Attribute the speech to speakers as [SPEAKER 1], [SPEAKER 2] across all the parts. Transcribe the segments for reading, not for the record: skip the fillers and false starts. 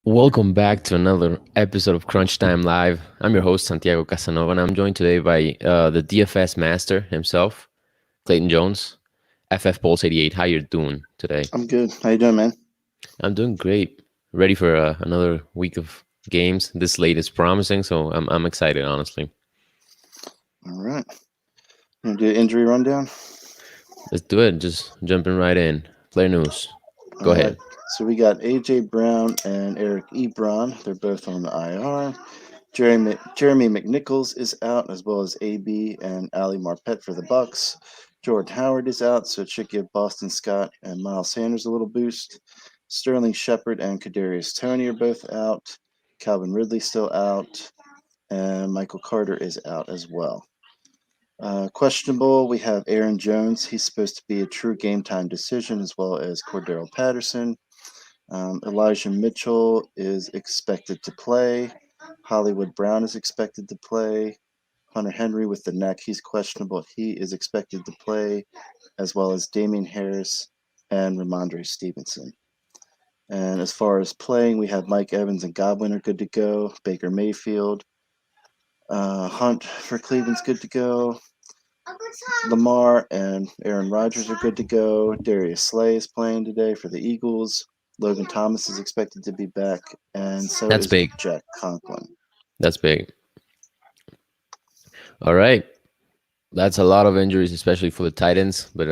[SPEAKER 1] Welcome back to another episode of Crunch Time Live. I'm your host, Santiago Casanova, and I'm joined today by the DFS master himself, Clayton Jones, FF Pulse 88. How you doing today?
[SPEAKER 2] I'm good. How you doing, man?
[SPEAKER 1] I'm doing great. Ready for another week of games. This slate is promising, so I'm excited, honestly.
[SPEAKER 2] All right. Gonna do an injury rundown.
[SPEAKER 1] Let's do it. Just jumping right in. Player news. Go
[SPEAKER 2] All right.
[SPEAKER 1] ahead.
[SPEAKER 2] So we got AJ Brown and Eric Ebron. They're both on the IR. Jeremy McNichols is out, as well as AB and Ali Marpet for the Bucks. Jordan Howard is out, so it should give Boston Scott and Miles Sanders a little boost. Sterling Shepard and Kadarius Toney are both out. Calvin Ridley still out, and Michael Carter is out as well. Questionable, we have Aaron Jones. He's supposed to be a true game time decision, as well as Cordero Patterson. Elijah Mitchell is expected to play. Hollywood Brown is expected to play. Hunter Henry with the neck, he's questionable. He is expected to play, as well as Damian Harris and Ramondre Stevenson. And as far as playing, we have Mike Evans and Godwin are good to go. Baker Mayfield. Hunt for Cleveland's good to go. Lamar and Aaron Rodgers are good to go. Darius Slay is playing today for the Eagles. Logan Thomas is expected to be back, and so
[SPEAKER 1] That's
[SPEAKER 2] is
[SPEAKER 1] big.
[SPEAKER 2] Jack Conklin.
[SPEAKER 1] That's big. All right. That's a lot of injuries, especially for the Titans, but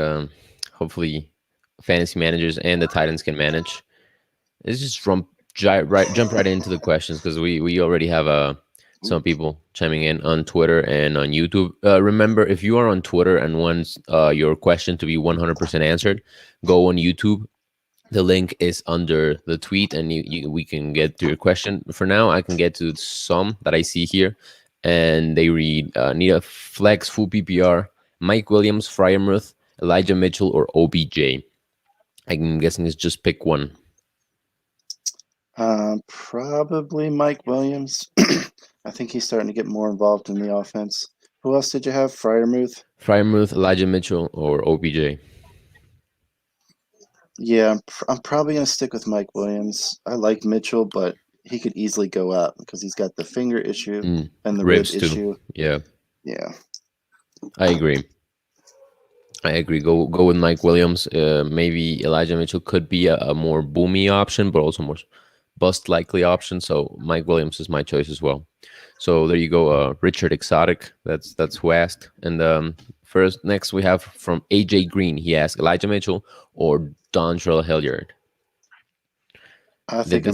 [SPEAKER 1] hopefully fantasy managers and the Titans can manage. Let's just jump right into the questions because we already have some people chiming in on Twitter and on YouTube. Remember, if you are on Twitter and want your question to be 100% answered, go on YouTube. The link is under the tweet, and we can get to your question. For now, I can get to some that I see here, and they read: need a flex full PPR, Mike Williams, Fryermuth, Elijah Mitchell, or OBJ. I'm guessing it's just pick one.
[SPEAKER 2] Probably Mike Williams. I think he's starting to get more involved in the offense. Who else did you have? Fryermuth?
[SPEAKER 1] Fryermuth, Elijah Mitchell, or OBJ.
[SPEAKER 2] Yeah, I'm probably going to stick with Mike Williams. I like Mitchell, but he could easily go out because he's got the finger issue and the rib
[SPEAKER 1] Ribs too.
[SPEAKER 2] issue.
[SPEAKER 1] Yeah,
[SPEAKER 2] Yeah.
[SPEAKER 1] I agree. Go with Mike Williams. Maybe Elijah Mitchell could be a more boomy option, but also more bust likely option. So Mike Williams is my choice as well. So there you go. Richard Exotic. That's who asked. And first, next we have from AJ Green. He asked Elijah Mitchell or Dontrell Hilliard.
[SPEAKER 2] I think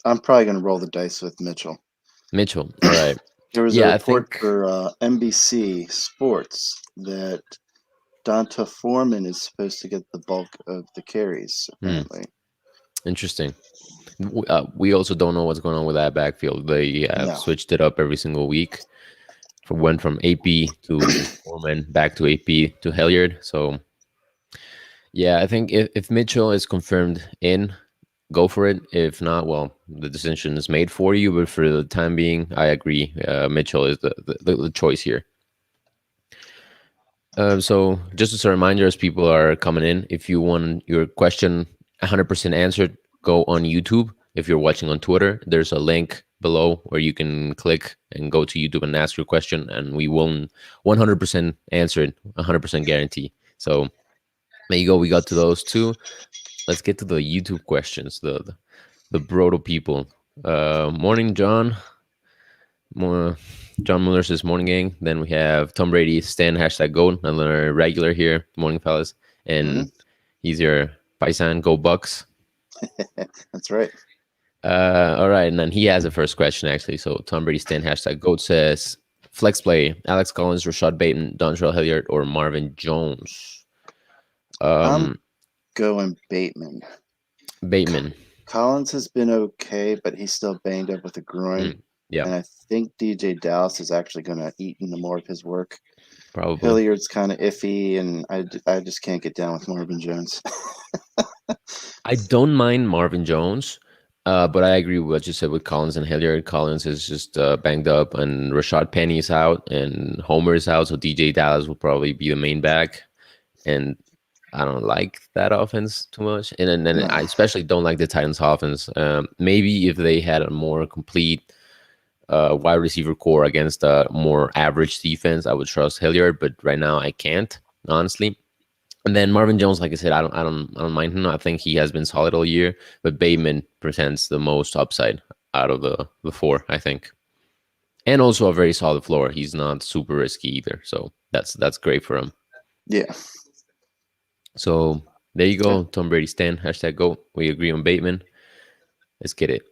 [SPEAKER 2] I'm probably gonna roll the dice with Mitchell.
[SPEAKER 1] Mitchell. All right.
[SPEAKER 2] There was a report for NBC Sports that Donta Foreman is supposed to get the bulk of the carries, apparently.
[SPEAKER 1] Interesting. We also don't know what's going on with that backfield. They have switched it up every single week. Went from AP to Foreman, back to AP to Hilliard. So, yeah, I think if Mitchell is confirmed in, go for it. If not, well, the decision is made for you. But for the time being, I agree. Mitchell is the choice here. So just as a reminder, as people are coming in, if you want your question 100% answered, go on YouTube. If you're watching on Twitter, there's a link below where you can click and go to YouTube and ask your question, and we will 100% answer it, 100% guarantee. So there you go. We got to those two. Let's get to the YouTube questions. The Brodo people. Morning, John. John Muller says morning gang. Then we have Tom Brady, Stan #GOAT, another regular here. Morning, fellas. And he's your paisan, go Bucks.
[SPEAKER 2] That's right.
[SPEAKER 1] All right, and then he has the first question actually. So Tom Brady, Stan #GOAT says flex play: Alex Collins, Rashad Bateman, Dontrell Hilliard, or Marvin Jones.
[SPEAKER 2] I'm going Bateman.
[SPEAKER 1] Bateman.
[SPEAKER 2] Collins has been okay, but he's still banged up with a groin.
[SPEAKER 1] Yeah.
[SPEAKER 2] And I think DJ Dallas is actually going to eat into more of his work.
[SPEAKER 1] Probably.
[SPEAKER 2] Hilliard's kind of iffy, and I just can't get down with Marvin Jones.
[SPEAKER 1] I don't mind Marvin Jones, but I agree with what you said with Collins and Hilliard. Collins is just banged up, and Rashad Penny is out, and Homer is out, so DJ Dallas will probably be the main back. And I don't like that offense too much, and
[SPEAKER 2] No.
[SPEAKER 1] I especially don't like the Titans' offense. Maybe if they had a more complete wide receiver core against a more average defense, I would trust Hilliard. But right now, I can't honestly. And then Marvin Jones, like I said, I don't mind him. I think he has been solid all year. But Bateman presents the most upside out of the four, I think, and also a very solid floor. He's not super risky either, so that's great for him.
[SPEAKER 2] Yeah.
[SPEAKER 1] So there you
[SPEAKER 2] Okay.
[SPEAKER 1] go, Tom Brady Stan, hashtag GOAT. We agree on Bateman. Let's get it.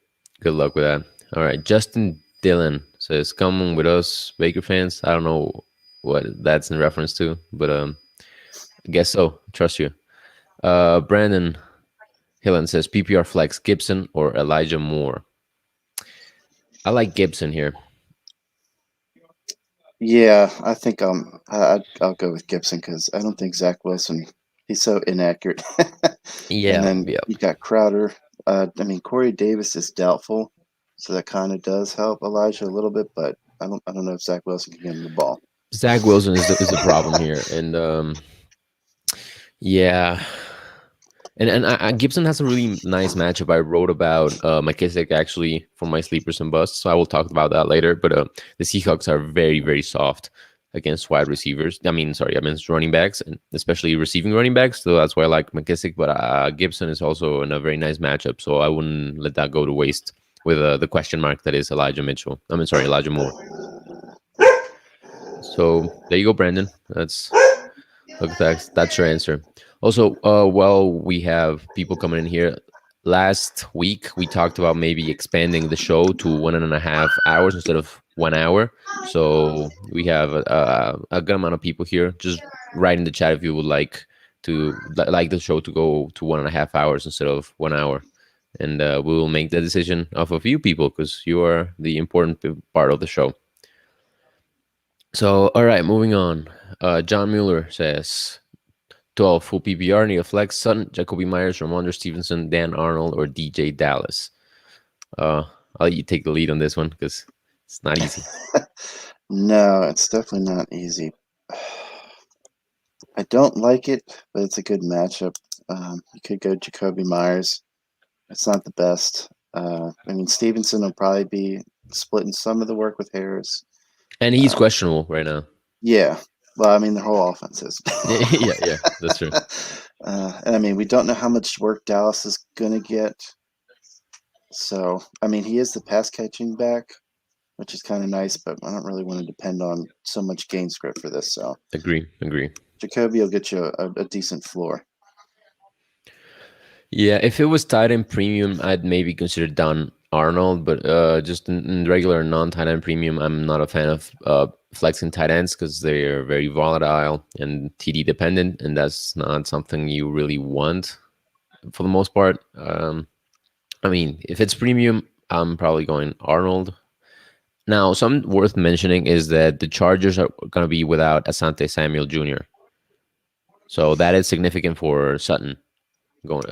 [SPEAKER 1] Good luck with that. All right, Justin Dillon says, "Come on with us, Baker fans." I don't know what that's in reference to, but I guess so. Trust you. Brandon Hillen says, "PPR flex Gibson or Elijah Moore." I like Gibson here.
[SPEAKER 2] Yeah, I think I'll go with Gibson because I don't think Zach Wilson, he's so inaccurate. And
[SPEAKER 1] Yeah,
[SPEAKER 2] then
[SPEAKER 1] yeah.
[SPEAKER 2] you got Crowder. I mean Corey Davis is doubtful, so that kind of does help Elijah a little bit, but I don't know if Zach Wilson can get him the ball.
[SPEAKER 1] Zach Wilson is the problem here, and yeah, and Gibson has a really nice matchup. I wrote about McKissick actually for my sleepers and busts, so I will talk about that later. But the Seahawks are very soft against wide receivers. I mean, sorry, against running backs, and especially receiving running backs. So that's why I like McKissick. But Gibson is also in a very nice matchup, so I wouldn't let that go to waste with the question mark that is Elijah Mitchell. I mean, sorry, Elijah Moore. So there you go, Brandon. Look, that's your answer. Also, while we have people coming in here, last week we talked about maybe expanding the show to 1.5 hours instead of 1 hour. So we have a good amount of people here. Just write in the chat if you would like like the show to go to 1.5 hours instead of 1 hour, and we will make the decision off of you people because you are the important part of the show. So, all right, moving on. John Mueller says 12 full PPR, need a flex, Sutton, Jacoby Myers, Ramondre Stevenson, Dan Arnold, or DJ Dallas. Uh, I'll let you take the lead on this one because it's not easy.
[SPEAKER 2] No, it's definitely not easy. I don't like it, but it's a good matchup. You could go Jacoby Myers. It's not the best. I mean, Stevenson will probably be splitting some of the work with Harris.
[SPEAKER 1] And he's
[SPEAKER 2] Uh,
[SPEAKER 1] questionable right now.
[SPEAKER 2] yeah. Well, I mean, the whole offense is.
[SPEAKER 1] Yeah, that's true.
[SPEAKER 2] And I mean, we don't know how much work Dallas is going to get. So, I mean, he is the pass catching back, which is kind of nice, but I don't really want to depend on so much game script for this. So,
[SPEAKER 1] Agree.
[SPEAKER 2] Jacoby will get you a decent floor.
[SPEAKER 1] Yeah, if it was tight end premium, I'd maybe consider Don Arnold, but just in regular non-tight end premium, I'm not a fan of flexing tight ends because they're very volatile and TD dependent, and that's not something you really want for the most part. I mean, if it's premium, I'm probably going Arnold. Now, something worth mentioning is that the Chargers are going to be without Asante Samuel Jr., so that is significant for Sutton going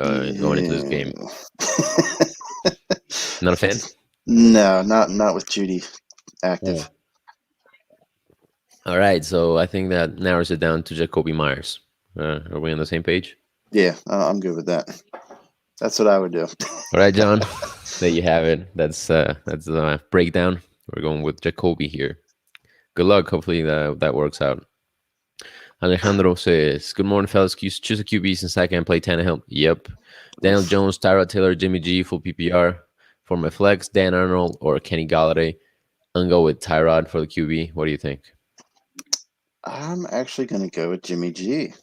[SPEAKER 1] into this game.
[SPEAKER 2] Yeah.
[SPEAKER 1] Not a fan.
[SPEAKER 2] No, not with Judy
[SPEAKER 1] Ooh.
[SPEAKER 2] active.
[SPEAKER 1] All right, so I think that narrows it down to Jacoby Myers. Are we on the same page?
[SPEAKER 2] Yeah, I'm good with that. That's what I would do.
[SPEAKER 1] All right, John. There you have it. That's the breakdown. We're going with Jacoby here. Good luck. Hopefully that works out. Alejandro says, "Good morning, fellas. Choose a QB since I can play Tannehill." Yep. Daniel Jones, Tyrod Taylor, Jimmy G, full PPR for my flex. Dan Arnold or Kenny Galladay. I'm gonna go with Tyrod for the QB. What do you think?
[SPEAKER 2] I'm actually going to go with Jimmy G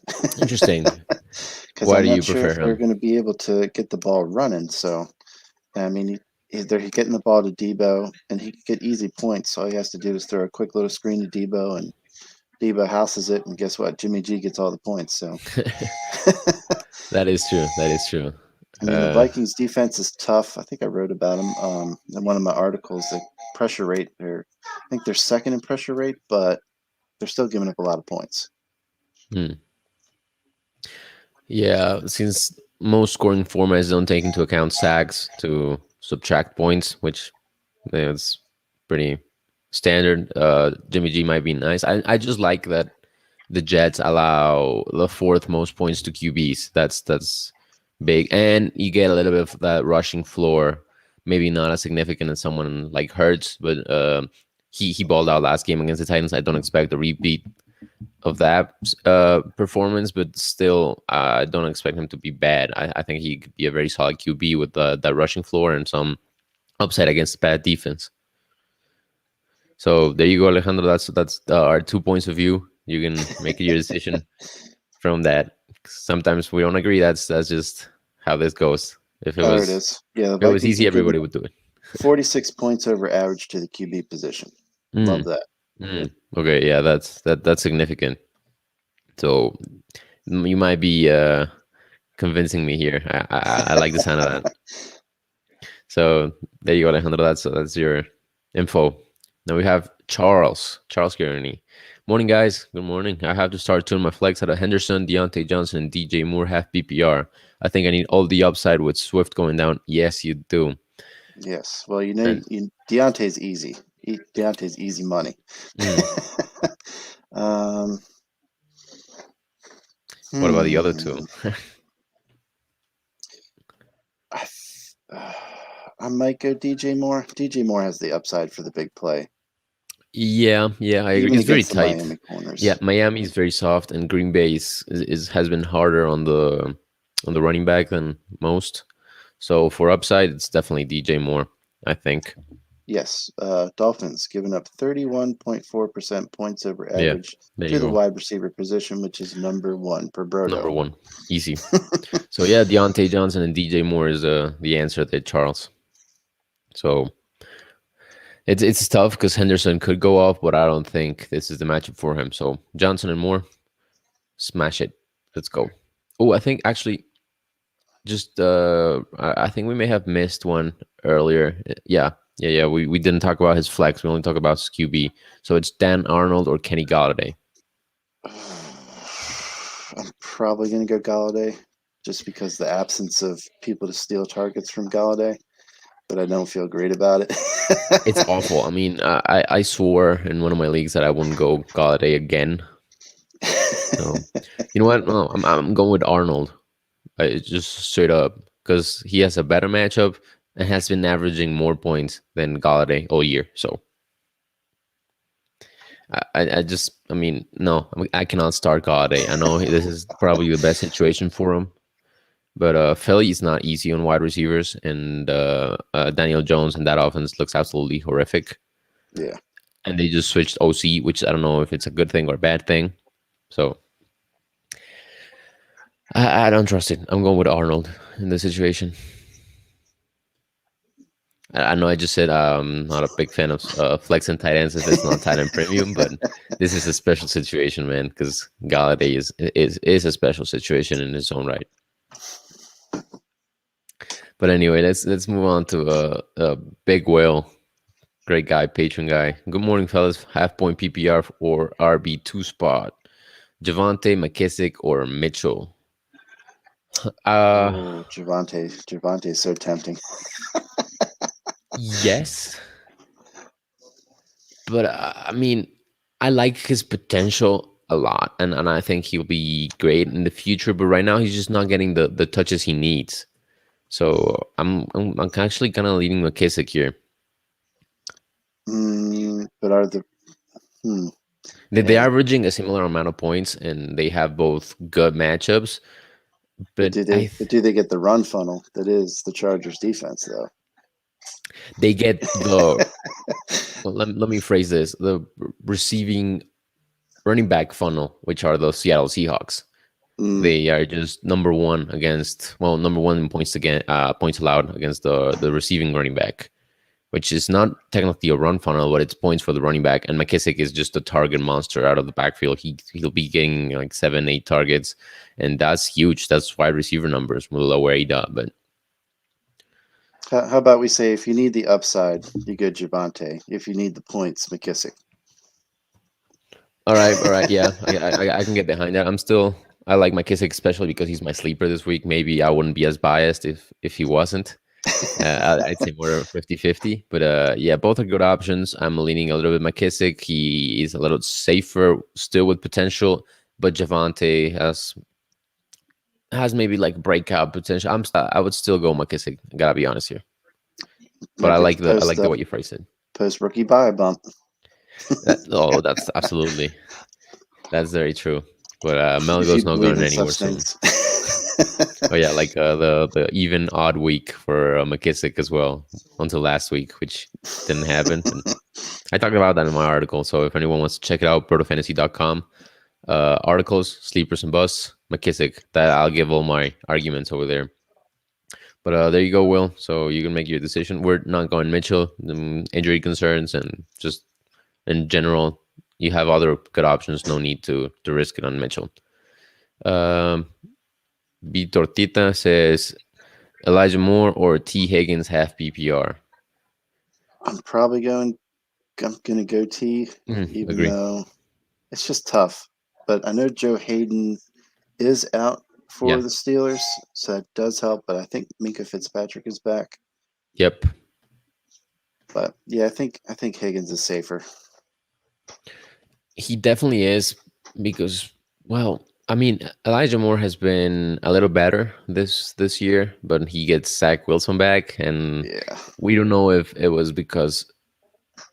[SPEAKER 1] Interesting.
[SPEAKER 2] because
[SPEAKER 1] Why
[SPEAKER 2] I'm
[SPEAKER 1] do you
[SPEAKER 2] not sure
[SPEAKER 1] prefer
[SPEAKER 2] if they're
[SPEAKER 1] him?
[SPEAKER 2] going to be able to get the ball running. So, I mean, they're getting the ball to Debo, and he can get easy points. So all he has to do is throw a quick little screen to Debo, and Debo houses it. And guess what? Jimmy G gets all the points. So,
[SPEAKER 1] That is true. That is true.
[SPEAKER 2] I mean, the
[SPEAKER 1] Uh,
[SPEAKER 2] Vikings defense is tough. I think I wrote about them in one of my articles. The pressure rate, I think they're second in pressure rate, but they're still giving up a lot of points.
[SPEAKER 1] hmm. Yeah, since most scoring formats don't take into account sacks to subtract points, which is pretty standard. Jimmy G might be nice. I just like that the Jets allow the fourth most points to QBs. That's big, and you get a little bit of that rushing floor. Maybe not as significant as someone like Hurts, but he balled out last game against the Titans. I don't expect a repeat of that performance, but still, I don't expect him to be bad. I think he could be a very solid QB with that rushing floor and some upside against the bad defense. So there you go, Alejandro. That's our 2 points of view. You can make your decision from that. Sometimes we don't agree. That's just how this goes. If it
[SPEAKER 2] Oh, there it
[SPEAKER 1] was
[SPEAKER 2] is. Yeah, the
[SPEAKER 1] if it was
[SPEAKER 2] Vikings
[SPEAKER 1] easy,
[SPEAKER 2] have given
[SPEAKER 1] everybody would do it.
[SPEAKER 2] 46 points over average to the QB position. Love
[SPEAKER 1] Mm,
[SPEAKER 2] that.
[SPEAKER 1] okay, yeah, that's significant. So you might be convincing me here. I like the sound of that. So there you go, Alejandro. That's your info. Now we have Charles Kearney. Morning, guys. Good morning. I have to start tuning my flex out of Henderson, Deontay Johnson, and DJ Moore half PPR. I think I need all the upside with Swift going down. Yes, you do.
[SPEAKER 2] Yes. Well,
[SPEAKER 1] And
[SPEAKER 2] Deontay's easy. Deontay's easy money.
[SPEAKER 1] mm,
[SPEAKER 2] um,
[SPEAKER 1] what about the other two?
[SPEAKER 2] hmm. I, I might go DJ Moore. DJ Moore has the upside for the big play,
[SPEAKER 1] Yeah, I agree.
[SPEAKER 2] even
[SPEAKER 1] It's very
[SPEAKER 2] against the
[SPEAKER 1] tight.
[SPEAKER 2] Miami
[SPEAKER 1] Yeah,
[SPEAKER 2] corners.
[SPEAKER 1] Miami is very soft, and Green Bay is has been harder on the running back than most. So for upside, it's definitely DJ Moore, I think.
[SPEAKER 2] Yes, Dolphins giving up 31.4% points over
[SPEAKER 1] Yeah,
[SPEAKER 2] average
[SPEAKER 1] there you
[SPEAKER 2] to the
[SPEAKER 1] go.
[SPEAKER 2] wide receiver position, which is number one per
[SPEAKER 1] Number
[SPEAKER 2] Brodo.
[SPEAKER 1] one, easy. So yeah, Deontay Johnson and DJ Moore is the answer there, Charles. So it's tough because Henderson could go off, but I don't think this is the matchup for him. So Johnson and Moore, smash it. Let's go. Oh, I think actually just I think we may have missed one earlier. Yeah. We didn't talk about his flex. We only talk about his QB. So it's Dan Arnold or Kenny Galladay.
[SPEAKER 2] I'm probably going to go Galladay just because the absence of people to steal targets from Galladay, but I don't feel great about it.
[SPEAKER 1] It's awful. I mean, I swore in one of my leagues that I wouldn't go Galladay again. So you know what? No, I'm going with Arnold. It's just straight up because he has a better matchup and has been averaging more points than Galladay all year. So I just, I mean, no, I cannot start Galladay. I know this is probably the best situation for him, but Philly is not easy on wide receivers, and Daniel Jones and that offense looks absolutely horrific.
[SPEAKER 2] Yeah.
[SPEAKER 1] And they just switched OC, which I don't know if it's a good thing or a bad thing. So I don't trust it. I'm going with Arnold in this situation. I know I just said I'm not a big fan of flex and tight ends if it's not tight end premium, but this is a special situation, man, because Galladay is a special situation in his own right. But anyway, let's move on to Big Whale, great guy, patron guy. Good morning, fellas. Half point PPR or RB2 spot. Javante, McKissick, or Mitchell. Uh,
[SPEAKER 2] Oh, Javante is so tempting.
[SPEAKER 1] yes, but I mean, I like his potential a lot, and I think he'll be great in the future. But right now, he's just not getting the touches he needs. So I'm actually kind of leading McKissick here.
[SPEAKER 2] But are the hmm,
[SPEAKER 1] They're
[SPEAKER 2] man?
[SPEAKER 1] averaging a similar amount of points, and they have both good matchups.
[SPEAKER 2] But
[SPEAKER 1] But I
[SPEAKER 2] do they get the run funnel that is the Chargers defense though?
[SPEAKER 1] they get the well, let me phrase this: the receiving running back funnel, which are the Seattle Seahawks.
[SPEAKER 2] Mm,
[SPEAKER 1] They are just number one in points again points allowed against the receiving running back, which is not technically a run funnel, but it's points for the running back. And McKissick is just a target monster out of the backfield. He'll be getting like 7, 8 targets, and that's huge. That's wide receiver numbers with a lower ADOT. But
[SPEAKER 2] how about we say if you need the upside, you go Javante. If you need the points, McKissick.
[SPEAKER 1] all right, yeah, I can get behind that. I like McKissick especially because he's my sleeper this week. Maybe I wouldn't be as biased if he wasn't. I'd say more 50-50. But yeah, both are good options. I'm leaning a little bit McKissick. He is a little safer still with potential, but Javante has maybe like breakout potential. I would still go McKissick. I gotta be honest here. But I like
[SPEAKER 2] McKissick
[SPEAKER 1] the I
[SPEAKER 2] post
[SPEAKER 1] like the way you phrase it.
[SPEAKER 2] post rookie buy bump.
[SPEAKER 1] That's absolutely that's very true. But
[SPEAKER 2] If you
[SPEAKER 1] Melgo's not
[SPEAKER 2] believe
[SPEAKER 1] going
[SPEAKER 2] in
[SPEAKER 1] anywhere
[SPEAKER 2] such
[SPEAKER 1] soon.
[SPEAKER 2] things.
[SPEAKER 1] Oh yeah, like the even odd week for McKissick as well until last week, which didn't happen. And I talked about that in my article. So if anyone wants to check it out, protofantasy.com. Articles, sleepers and busts, McKissick. That I'll give all my arguments over there. But there you go, Will. So you can make your decision. We're not going Mitchell. Injury concerns and just in general, you have other good options. No need to risk it on Mitchell. Um, B Tortita says Elijah Moore or T Higgins half PPR.
[SPEAKER 2] I'm probably going. I'm gonna go T, even
[SPEAKER 1] Agree.
[SPEAKER 2] though it's just tough. But I know Joe Hayden is out for
[SPEAKER 1] Yeah.
[SPEAKER 2] the Steelers, so that does help. But I think Minka Fitzpatrick is back.
[SPEAKER 1] Yep.
[SPEAKER 2] But yeah, I think Higgins is safer.
[SPEAKER 1] He definitely is because, well, I mean, Elijah Moore has been a little better this year, but he gets Zach Wilson back, and
[SPEAKER 2] Yeah,
[SPEAKER 1] we don't know if it was because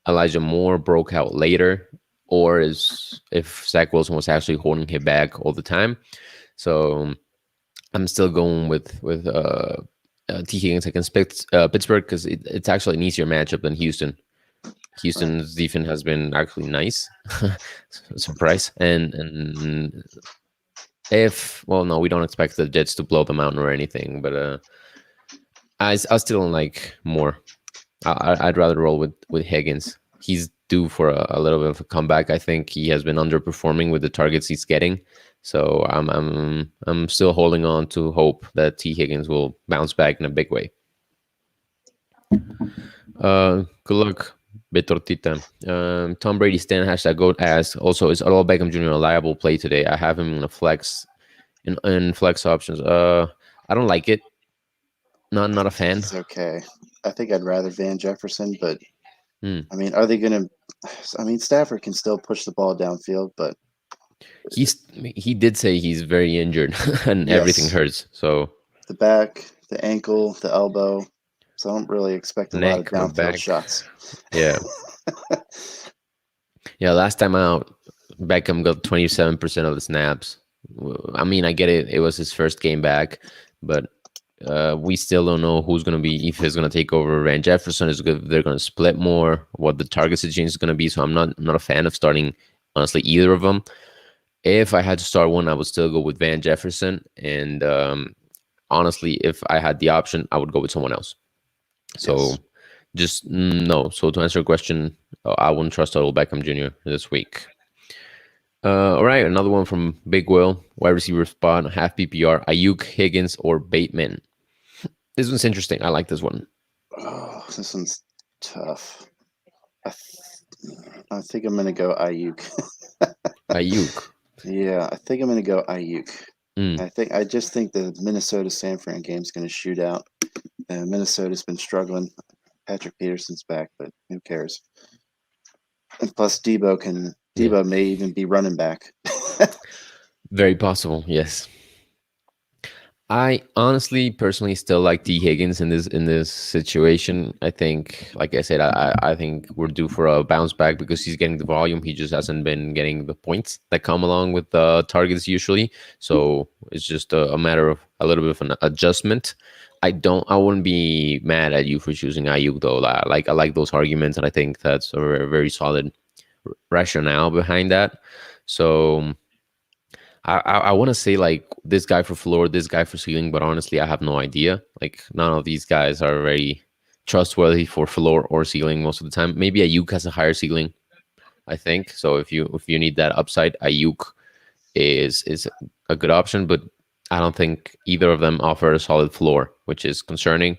[SPEAKER 1] Elijah Moore broke out later, or is if Zach Wilson was actually holding him back all the time. So I'm still going with T Higgins against Pittsburgh because it's actually an easier matchup than Houston.
[SPEAKER 2] right.
[SPEAKER 1] Houston's defense has been actually nice, surprise. And if well, no, we don't expect the Jets to blow them out or anything, but I still like more. I'd rather roll with Higgins. He's due for a little bit of a comeback. I think he has been underperforming with the targets he's getting. So I'm still holding on to hope that T Higgins will bounce back in a big way. Good luck, Betortita. Tom Brady Stan hashtag goat asks also is Odell Beckham Jr. reliable play today? I have him in a flex in flex options. I don't like it. Not a fan.
[SPEAKER 2] It's okay. I think I'd rather Van Jefferson, but
[SPEAKER 1] Hmm.
[SPEAKER 2] I mean, are they gonna? I mean, Stafford can still push the ball downfield, but
[SPEAKER 1] He did say he's very injured and everything
[SPEAKER 2] yes,
[SPEAKER 1] hurts. So
[SPEAKER 2] the back, the ankle, the elbow. So I don't really expect a lot of
[SPEAKER 1] neck or
[SPEAKER 2] downfield
[SPEAKER 1] back.
[SPEAKER 2] shots.
[SPEAKER 1] Yeah. Yeah, last time out, Beckham got 27% of the snaps. I mean, I get it. It was his first game back, but we still don't know who's going to be, if he's going to take over Van Jefferson. Is they're going to split more, what the target situation is going to be. So I'm not a fan of starting, honestly, either of them. If I had to start one, I would still go with Van Jefferson. And honestly, if I had the option, I would go with someone else. So
[SPEAKER 2] Yes.
[SPEAKER 1] just no. So to answer your question, I wouldn't trust Odell Beckham Jr. this week. All right, another one from Big Will, wide receiver spot, half PPR, Ayuk, Higgins, or Bateman. This one's interesting. I like this one.
[SPEAKER 2] Oh, this one's tough. I think I'm gonna go Ayuk.
[SPEAKER 1] Ayuk.
[SPEAKER 2] Yeah, I think I'm gonna go Ayuk.
[SPEAKER 1] Mm.
[SPEAKER 2] I just think the Minnesota San Fran game's gonna shoot out. And Minnesota's been struggling. Patrick Peterson's back, but who cares? And plus,
[SPEAKER 1] Yeah,
[SPEAKER 2] Debo may even be running back.
[SPEAKER 1] very possible. Yes. I honestly, personally, still like T Higgins in this situation. I think, like I said, I think we're due for a bounce back because he's getting the volume. He just hasn't been getting the points that come along with the targets usually. So it's just a matter of a little bit of an adjustment. I wouldn't be mad at you for choosing Ayuk though. I like those arguments, and I think that's a very, very solid rationale behind that. So I want to say like this guy for floor, this guy for ceiling, but honestly, I have no idea. Like none of these guys are very trustworthy for floor or ceiling most of the time. Maybe Ayuk has a higher ceiling, I think. So if you need that upside, Ayuk is a good option, but I don't think either of them offer a solid floor, which is concerning.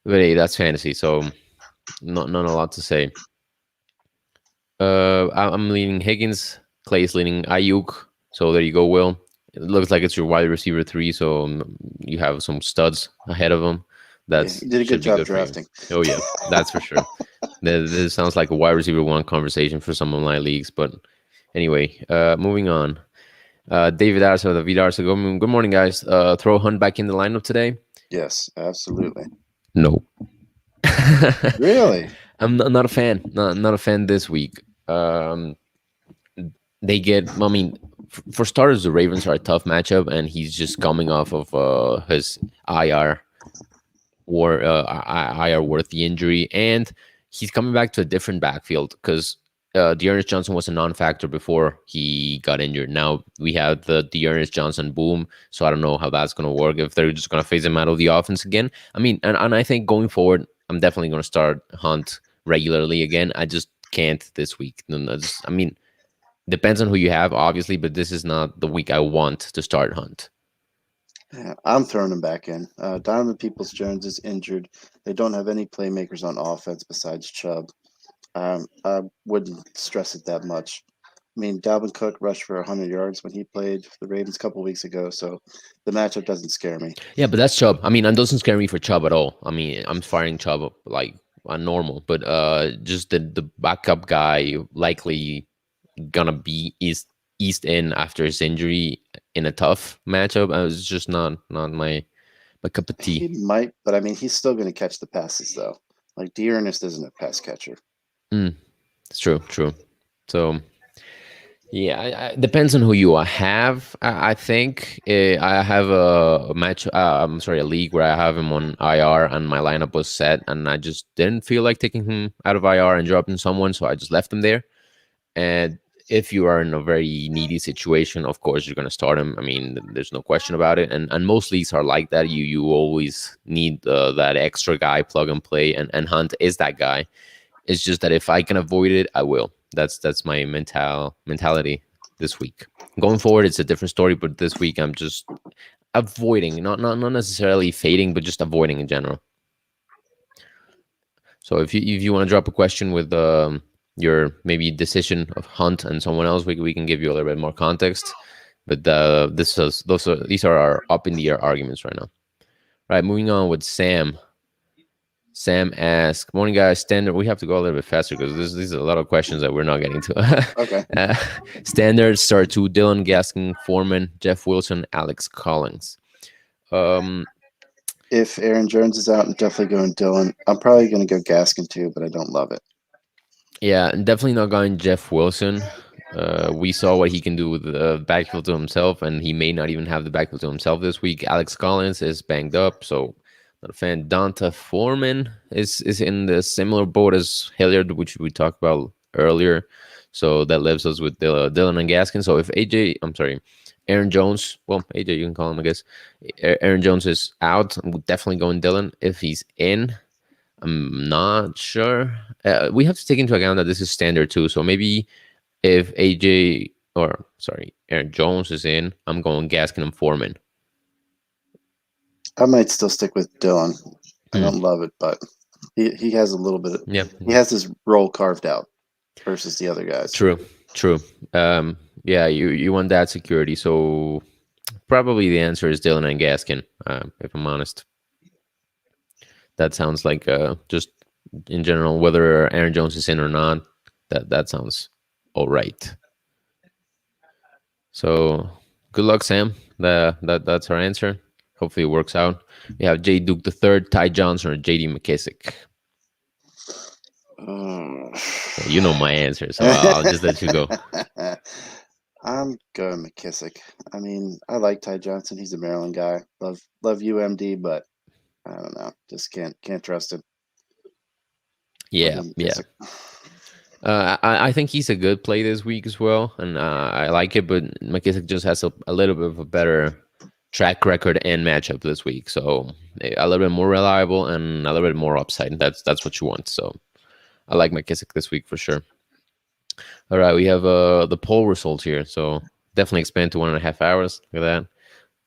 [SPEAKER 1] But hey, that's fantasy, so not a lot to say. I'm leaning Higgins. Clay is leaning Ayuk. So there you go, Will. It looks like it's your wide receiver three, so you have some studs ahead of him.
[SPEAKER 2] Yeah,
[SPEAKER 1] That's
[SPEAKER 2] you did a good
[SPEAKER 1] should be
[SPEAKER 2] job
[SPEAKER 1] good for you.
[SPEAKER 2] drafting.
[SPEAKER 1] Oh yeah, that's for sure. This sounds like a wide receiver one conversation for some of my leagues, but anyway, moving on. David Arce, David Arce, good morning, guys. Throw Hunt back in the lineup today?
[SPEAKER 2] Yes, absolutely.
[SPEAKER 1] No.
[SPEAKER 2] Really?
[SPEAKER 1] I'm not a fan. Not a fan this week. They get. I mean, for starters, the Ravens are a tough matchup, and he's just coming off of his IR or IR worthy injury, and he's coming back to a different backfield because Dearness Johnson was a non-factor before he got injured. Now we have the Dearness Johnson boom, so I don't know how that's going to work if they're just going to phase him out of the offense again. I mean, and I think going forward, I'm definitely going to start Hunt regularly again. I just can't this week. I mean, depends on who you have, obviously, but this is not the week I want to start Hunt.
[SPEAKER 2] Yeah, I'm throwing him back in. Donovan Peoples-Jones is injured. They don't have any playmakers on offense besides Chubb. I wouldn't stress it that much. I mean, Dalvin Cook rushed for 100 yards when he played for the Ravens a couple weeks ago, so the matchup doesn't scare me.
[SPEAKER 1] Yeah, but that's Chubb. I mean, it doesn't scare me for Chubb at all. I mean, I'm firing Chubb up like normal, but just the backup guy likely gonna be eased in after his injury in a tough matchup. It's just not my cup of
[SPEAKER 2] He
[SPEAKER 1] tea.
[SPEAKER 2] might, but I mean, he's still going to catch the passes, though. Like, Dearness isn't a pass catcher.
[SPEAKER 1] Mm, it's true. So yeah, depends on who you have. I think I have a match. I'm sorry, a league where I have him on IR, and my lineup was set, and I just didn't feel like taking him out of IR and dropping someone, so I just left him there. And if you are in a very needy situation, of course you're going to start him. I mean, there's no question about it. And most leagues are like that. You always need that extra guy, plug and play, and Hunt is that guy. It's just that if I can avoid it, I will. That's my mentality this week. Going forward, it's a different story. But this week, I'm just avoiding, not necessarily fading, but just avoiding in general. So if you want to drop a question with your maybe decision of Hunt and someone else, we can give you a little bit more context. But these are our up in the air arguments right now. Right, moving on with Sam. Sam asks, "Morning, guys. Standard. We have to go a little bit faster because these are a lot of questions that we're not getting to.
[SPEAKER 2] Okay.
[SPEAKER 1] uh, Standard start two: Dylan Gaskin, Foreman, Jeff Wilson, Alex Collins. Um,
[SPEAKER 2] If Aaron Jones is out, I'm definitely going Dylan. I'm probably going to go Gaskin too, but I don't love it.
[SPEAKER 1] Yeah, definitely not going Jeff Wilson. We saw what he can do with the backfield to himself, and he may not even have the backfield to himself this week. Alex Collins is banged up, so not a fan. Donta Foreman is in the similar boat as Hilliard, which we talked about earlier. So that leaves us with Dylan and Gaskin. So if Aaron Jones, well, AJ, you can call him, I guess. Aaron Jones is out. I'm definitely going Dylan. If he's in, I'm not sure. We have to take into account that this is standard too. So maybe if Aaron Jones is in, I'm going Gaskin and Foreman.
[SPEAKER 2] I might still stick with Dylan. I
[SPEAKER 1] Hmm.
[SPEAKER 2] don't love it, but he has a little bit.
[SPEAKER 1] Yeah,
[SPEAKER 2] He has his role carved out versus the other guys.
[SPEAKER 1] true. Yeah, you want that security. So probably the answer is Dylan and Gaskin. If I'm honest, that sounds like just in general, whether Aaron Jones is in or not, that sounds all right. So good luck, Sam. That's our answer. Hopefully it works out. We have J. Duke the third, Ty Johnson, or J.D. McKissick. Yeah, you know my answer, so I'll just let you go.
[SPEAKER 2] I'm going McKissick. I mean, I like Ty Johnson. He's a Maryland guy. Love UMD, but I don't know. Just can't trust him.
[SPEAKER 1] Yeah. I think he's a good play this week as well, and I like it. But McKissick just has a little bit of a better track record and matchup this week, so a little bit more reliable and a little bit more upside. That's what you want. So I like McKissick this week for sure. All right, we have the poll results here, so definitely expand to 1.5 hours. Look at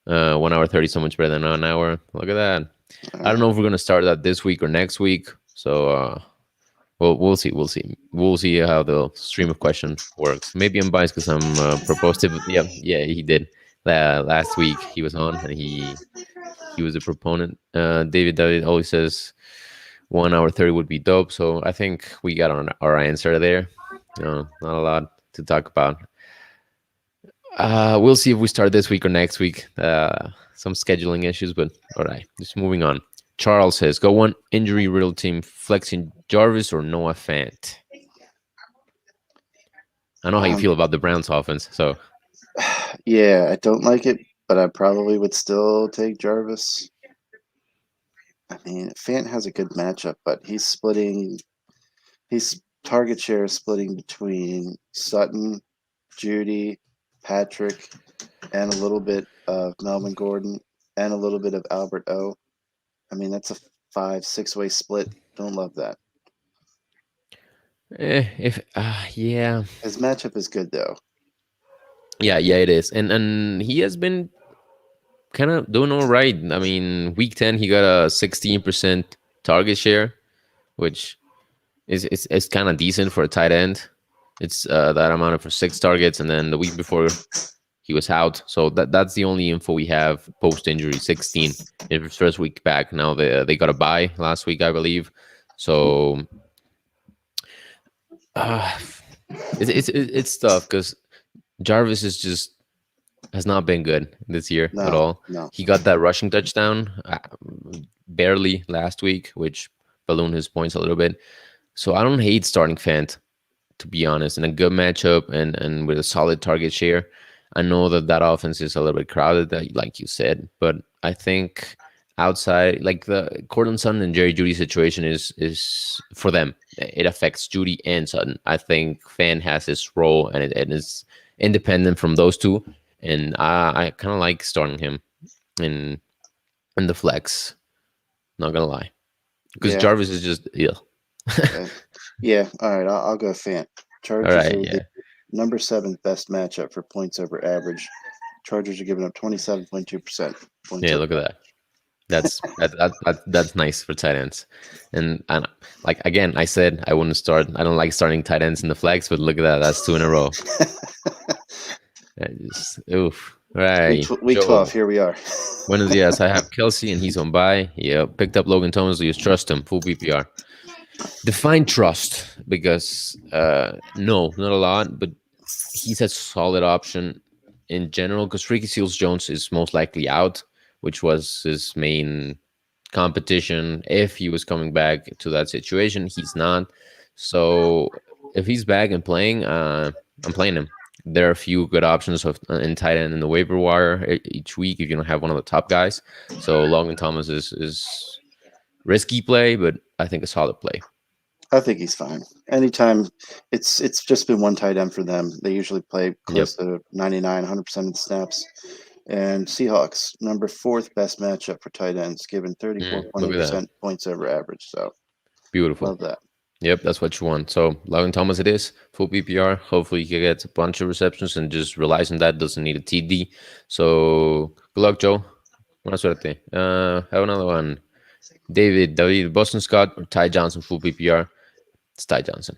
[SPEAKER 1] that. 1 hour 30, so much better than an hour. Look at that. I don't know if we're gonna start that this week or next week. So well, we'll see. We'll see how the stream of questions works. Maybe I'm biased because I'm proposed to. Yeah, he did. Last week he was on and he he was a proponent. David always says 1 hour 30 would be dope. So I think we got our answer there. Not a lot to talk about. We'll see if we start this week or next week. Some scheduling issues, but all right. Just moving on. Charles says, "Go one injury riddle team flexing Jarvis or Noah Fant." I know how you
[SPEAKER 2] Um,
[SPEAKER 1] feel about the Browns offense, so
[SPEAKER 2] yeah, I don't like it, but I probably would still take Jarvis. I mean, Fant has a good matchup, but he's splitting. His target share is splitting between Sutton, Judy, Patrick, and a little bit of Melvin Gordon, and a little bit of Albert O. I mean, that's a 5-6 way split. Don't love that.
[SPEAKER 1] if yeah,
[SPEAKER 2] His matchup is good though.
[SPEAKER 1] yeah, it is, and he has been kind of doing all right. I mean, week 10 he got a 16% target share, which is kind of decent for a tight end. It's that amount for 6 targets, and then the week before he was out. So that's the only info we have post injury. 16 in his first week back. Now they got a bye last week, I believe. So uh, it's tough because Jarvis is just has not been good this year at
[SPEAKER 2] No,
[SPEAKER 1] all.
[SPEAKER 2] no.
[SPEAKER 1] He got that rushing touchdown barely last week, which ballooned his points a little bit. So I don't hate starting Fant, to be honest, in a good matchup and with a solid target share. I know that offense is a little bit crowded, like you said, but I think outside, like the Cortland Sutton and Jerry Judy situation is for them. It affects Judy and Sutton. I think Fan has his role and it is independent from those two, and I kind of like starting him in in the flex. Not gonna lie, because
[SPEAKER 2] Yeah,
[SPEAKER 1] Jarvis is just ill.
[SPEAKER 2] uh, yeah. All right, I'll go Fant.
[SPEAKER 1] All
[SPEAKER 2] Chargers
[SPEAKER 1] right,
[SPEAKER 2] are the
[SPEAKER 1] yeah,
[SPEAKER 2] number 7 best matchup for points over average. Chargers are giving up 27.2% points
[SPEAKER 1] yeah.
[SPEAKER 2] over
[SPEAKER 1] Look at
[SPEAKER 2] average.
[SPEAKER 1] that. That's nice for tight ends, and like again, I said I wouldn't start. I don't like starting tight ends in the flex, but look at that. That's 2 in a row. I just oof.
[SPEAKER 2] week
[SPEAKER 1] Right,
[SPEAKER 2] week 12.
[SPEAKER 1] Joe.
[SPEAKER 2] Here we are.
[SPEAKER 1] Buenos dias. I have Kelsey and he's on bye. Yeah, picked up Logan Thomas. Do you trust him? Full PPR. Define trust because no, not a lot, but he's a solid option in general because Ricky Seals Jones is most likely out, which was his main competition. If he was coming back to that situation, he's not. So if he's back and playing, I'm playing him. There are a few good options of in tight end in the waiver wire each week if you don't have one of the top guys. So Logan Thomas is risky play, but I think a solid play.
[SPEAKER 2] I think he's fine. Anytime it's just been one tight end for them. They usually play
[SPEAKER 1] Yep.
[SPEAKER 2] close to 99, 100% of the snaps. And Seahawks, number 4th best matchup for tight ends, given
[SPEAKER 1] Look at that.
[SPEAKER 2] 34.8% points over average. So
[SPEAKER 1] Beautiful.
[SPEAKER 2] love that.
[SPEAKER 1] Yep, that's what you want. So Logan Thomas it is, full PPR. Hopefully he gets a bunch of receptions and just relies on that. Doesn't need a TD. So good luck, Joe. Buena suerte. Have another one. David, Boston Scott or Ty Johnson, full PPR. It's Ty Johnson.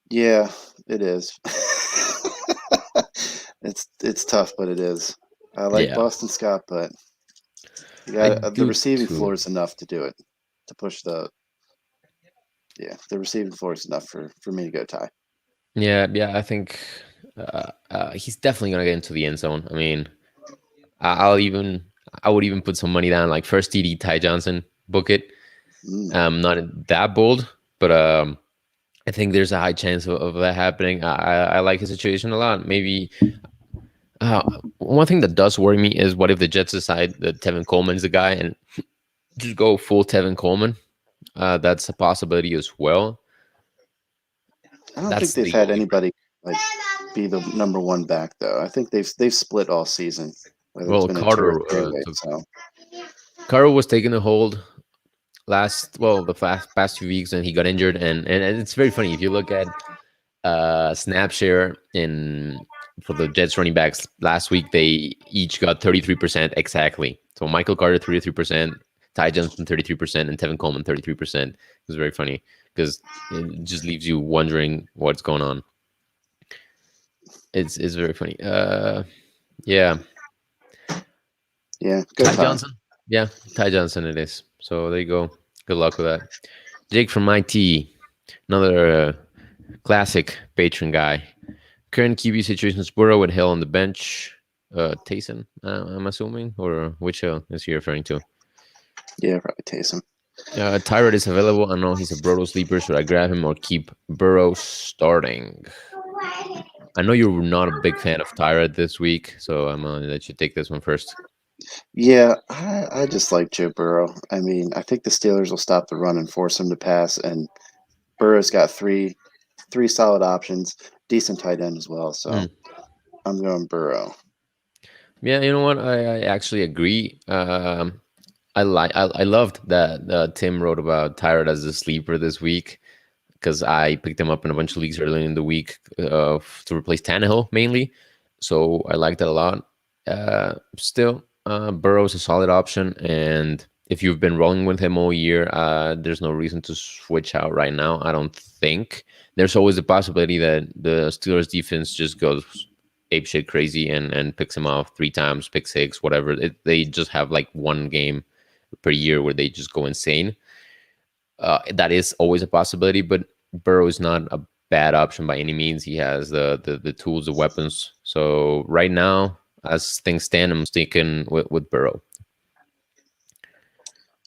[SPEAKER 2] Yeah, it is. it's tough, but it is. I like
[SPEAKER 1] Yeah,
[SPEAKER 2] Boston Scott, but you
[SPEAKER 1] I
[SPEAKER 2] got the
[SPEAKER 1] do
[SPEAKER 2] receiving
[SPEAKER 1] too.
[SPEAKER 2] floor is enough to do it. To push the the receiving floor is enough for me to go Ty.
[SPEAKER 1] Yeah. I think he's definitely gonna get into the end zone. I mean, I'll even I would even put some money down, like first TD Ty Johnson, book it.
[SPEAKER 2] Mm.
[SPEAKER 1] Not that bold, but I think there's a high chance of that happening. I like his situation a lot. Maybe one thing that does worry me is what if the Jets decide that Tevin Coleman's the guy and just go full Tevin Coleman? That's a possibility as well.
[SPEAKER 2] I don't think
[SPEAKER 1] That's
[SPEAKER 2] they've
[SPEAKER 1] the
[SPEAKER 2] had
[SPEAKER 1] only.
[SPEAKER 2] anybody like be the number 1 back though. I think they've split all season, whether it's
[SPEAKER 1] Well,
[SPEAKER 2] been a 2 or
[SPEAKER 1] Carter
[SPEAKER 2] 3 way.
[SPEAKER 1] took.
[SPEAKER 2] So
[SPEAKER 1] Carter was taking a hold the past few weeks, and he got injured, and it's very funny if you look at snap share in for the Jets running backs last week. They each got 33% exactly. So Michael Carter 33%, Ty Johnson 33%, and Tevin Coleman 33%. It was very funny because it just leaves you wondering what's going on. It's very funny. Yeah,
[SPEAKER 2] Yeah, go
[SPEAKER 1] Ty
[SPEAKER 2] Ty.
[SPEAKER 1] Johnson. Yeah, Ty Johnson it is. So there you go. Good luck with that. Jake from IT, another classic patron guy. Current QB situation is Burrow with Hill on the bench. Taysom, I'm assuming, or which Hill is he referring to?
[SPEAKER 2] Yeah, probably Taysom.
[SPEAKER 1] Tyrod is available. I know he's a Burrow sleeper. Should I grab him or keep Burrow starting? I know you're not a big fan of Tyrod this week, so I'm gonna let you take this one first.
[SPEAKER 2] Yeah, I just like Joe Burrow. I mean, I think the Steelers will stop the run and force him to pass, and Burrow's got three solid options, decent tight end as well. So
[SPEAKER 1] Mm.
[SPEAKER 2] I'm going Burrow.
[SPEAKER 1] Yeah, you know what? I actually agree. I loved that Tim wrote about Tyrod as a sleeper this week because I picked him up in a bunch of leagues early in the week to replace Tannehill mainly. So I liked that a lot. Still, Burrow's a solid option, and if you've been rolling with him all year, there's no reason to switch out right now. I don't think there's always the possibility that the Steelers defense just goes ape shit crazy and picks him off 3 times, pick six, whatever. They just have like one game per year where they just go insane. That is always a possibility, but Burrow is not a bad option by any means. He has the tools, the weapons. So right now, as things stand, I'm sticking with Burrow.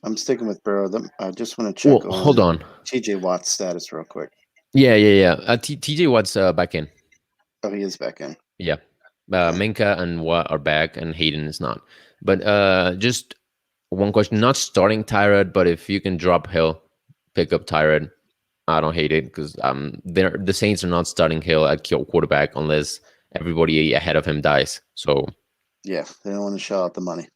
[SPEAKER 2] I'm sticking with Burrow. I just want to
[SPEAKER 1] Well,
[SPEAKER 2] check
[SPEAKER 1] hold
[SPEAKER 2] on
[SPEAKER 1] on.
[SPEAKER 2] TJ Watt's status real quick.
[SPEAKER 1] Yeah. TJ Watt's back in.
[SPEAKER 2] Oh, he is back in.
[SPEAKER 1] Yeah.
[SPEAKER 2] Okay.
[SPEAKER 1] Minka and Watt are back, and Hayden is not. But just one question: not starting Tyrod, but if you can drop Hill, pick up Tyrod. I don't hate it because the Saints are not starting Hill at quarterback unless everybody ahead of him dies. So
[SPEAKER 2] Yeah, they don't want to shell out the money,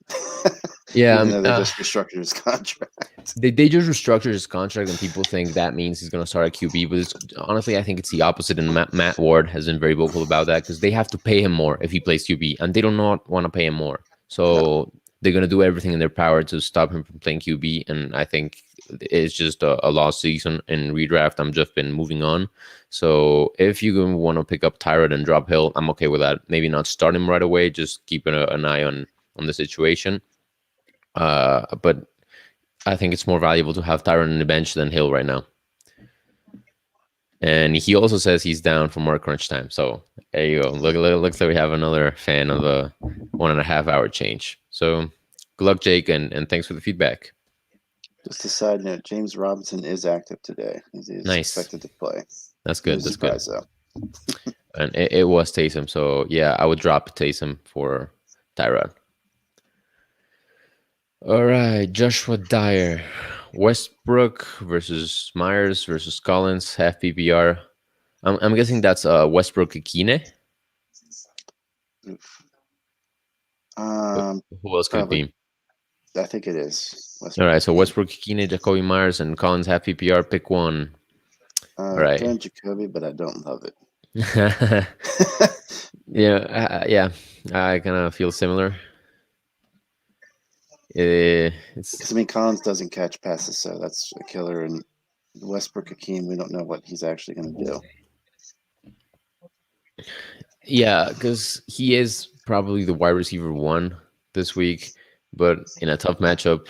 [SPEAKER 1] yeah,
[SPEAKER 2] even though they just restructured his contract.
[SPEAKER 1] they just restructured his contract, and people think that means he's going to start at QB. But honestly, I think it's the opposite. And Matt Ward has been very vocal about that because they have to pay him more if he plays QB, and they do not want to pay him more.
[SPEAKER 2] No.
[SPEAKER 1] So they're going to do everything in their power to stop him from playing QB. And I think it's just a lost season in redraft. I'm just been moving on. So if you want to pick up Tyrod and drop Hill, I'm okay with that. Maybe not start him right away. Just keep an eye on the situation. But I think it's more valuable to have Tyron on the bench than Hill right now. And he also says he's down for more crunch time. So there you go. Looks like we have another fan of the 1.5 hour change. So good luck, Jake, and thanks for the feedback.
[SPEAKER 2] Just a side note: James Robinson is active today. He's
[SPEAKER 1] Nice.
[SPEAKER 2] expected to play.
[SPEAKER 1] That's
[SPEAKER 2] No
[SPEAKER 1] good. That's good.
[SPEAKER 2] surprise though.
[SPEAKER 1] And it was Taysom. So yeah, I would drop Taysom for Tyrod. All right, Joshua Dyer. Westbrook versus Myers versus Collins, half PPR. I'm guessing that's Westbrook Akine.
[SPEAKER 2] Oof.
[SPEAKER 1] Who else could it
[SPEAKER 2] Probably.
[SPEAKER 1] be?
[SPEAKER 2] I think it is
[SPEAKER 1] All
[SPEAKER 2] Westbrook
[SPEAKER 1] right, so
[SPEAKER 2] Akine.
[SPEAKER 1] Westbrook Akine, Jacoby Myers, and Collins half PPR. Pick one. All right.
[SPEAKER 2] Going Jacoby, but I don't love it.
[SPEAKER 1] Yeah. I kind of feel similar. It's
[SPEAKER 2] Because I mean, Collins doesn't catch passes, so that's a killer. And Westbrook Akine, we don't know what he's actually going to do.
[SPEAKER 1] yeah, because he is probably the wide receiver one this week, but in a tough matchup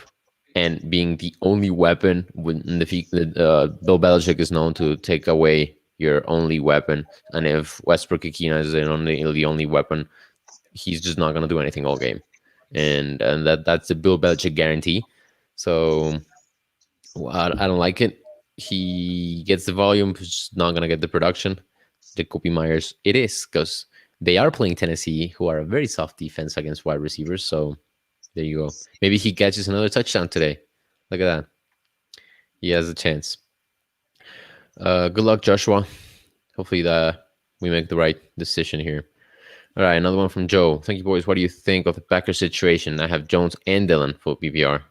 [SPEAKER 1] and being the only weapon when Bill Belichick is known to take away your only weapon, and if Westbrook Akina is the only weapon, he's just not going to do anything all game, and that's a Bill Belichick guarantee. So I don't like it. He gets the volume, but just not going to get the production. Jacoby Myers, it is because they are playing Tennessee, who are a very soft defense against wide receivers. So there you go. Maybe he catches another touchdown today. Look at that. He has a chance. Good luck, Joshua. Hopefully we make the right decision here. All right, another one from Joe. Thank you, boys. What do you think of the Packers situation? I have Jones and Dillon for PPR.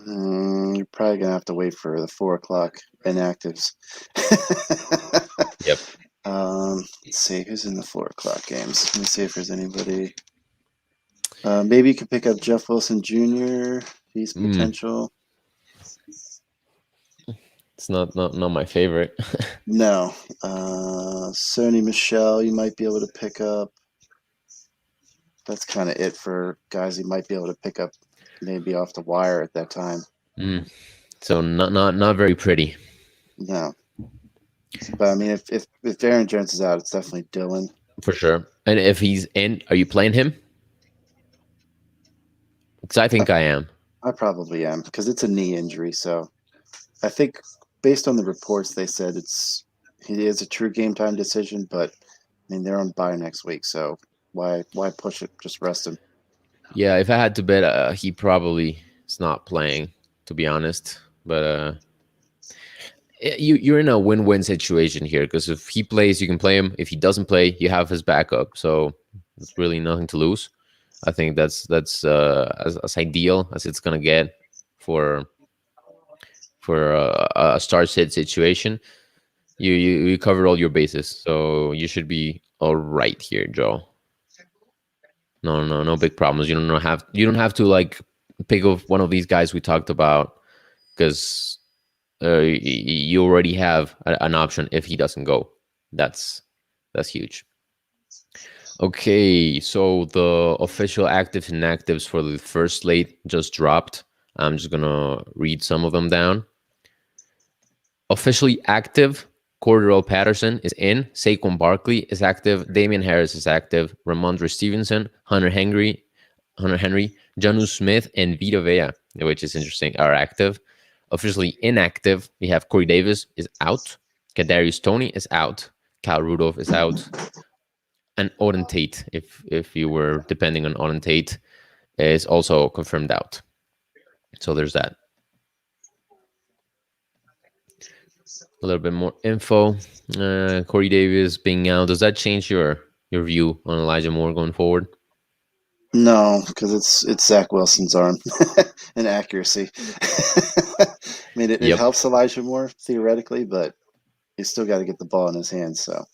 [SPEAKER 2] You're probably going to have to wait for the 4 o'clock inactives.
[SPEAKER 1] Yep.
[SPEAKER 2] Let's see who's in the 4 o'clock games. Let me see if there's anybody. Maybe you could pick up Jeff Wilson Jr. He's potential.
[SPEAKER 1] It's not my favorite.
[SPEAKER 2] No. Sony Michelle, you might be able to pick up. that's kind of it for guys he might be able to pick up maybe off the wire at that time.
[SPEAKER 1] Mm. So not very pretty
[SPEAKER 2] No, but I mean, if Aaron Jones is out, it's definitely Dylan.
[SPEAKER 1] for sure. And if he's in, are you playing him? Because I
[SPEAKER 2] I,
[SPEAKER 1] think I am.
[SPEAKER 2] I probably am because it's a knee injury. So I think based on the reports, they said he is a true game time decision. But I mean, they're on bye next week, so why push it? Just rest him.
[SPEAKER 1] Yeah, if I had to bet, he probably is not playing, to be honest. But you're in a win-win situation here because if he plays, you can play him. If he doesn't play, you have his backup. So it's really nothing to lose. I think that's as ideal as it's gonna get for a start sit situation. You covered all your bases, so you should be all right here, Joe. No big problems. You don't have to like pick up one of these guys we talked about because you already have an option if he doesn't go. That's that's huge. Okay, so the official actives and inactives for the first slate just dropped. I'm just gonna read some of them down. Officially active, Cordero Patterson is in. Saquon Barkley is active. Damian Harris is active. Ramondre Stevenson, Hunter Henry, Janu Smith, and Vita Vea, which is interesting, are active. Officially inactive, we have Corey Davis is out. Kadarius Toney is out. Kyle Rudolph is out. And Auden Tate, if you were depending on Auden Tate, is also confirmed out. So there's that. A little bit more info. Corey Davis being out. Does that change your view on Elijah Moore going forward?
[SPEAKER 2] No, because it's Zach Wilson's arm and accuracy. I mean, it
[SPEAKER 1] Yep,
[SPEAKER 2] helps Elijah Moore theoretically, but he's still got to get the ball in his hands. So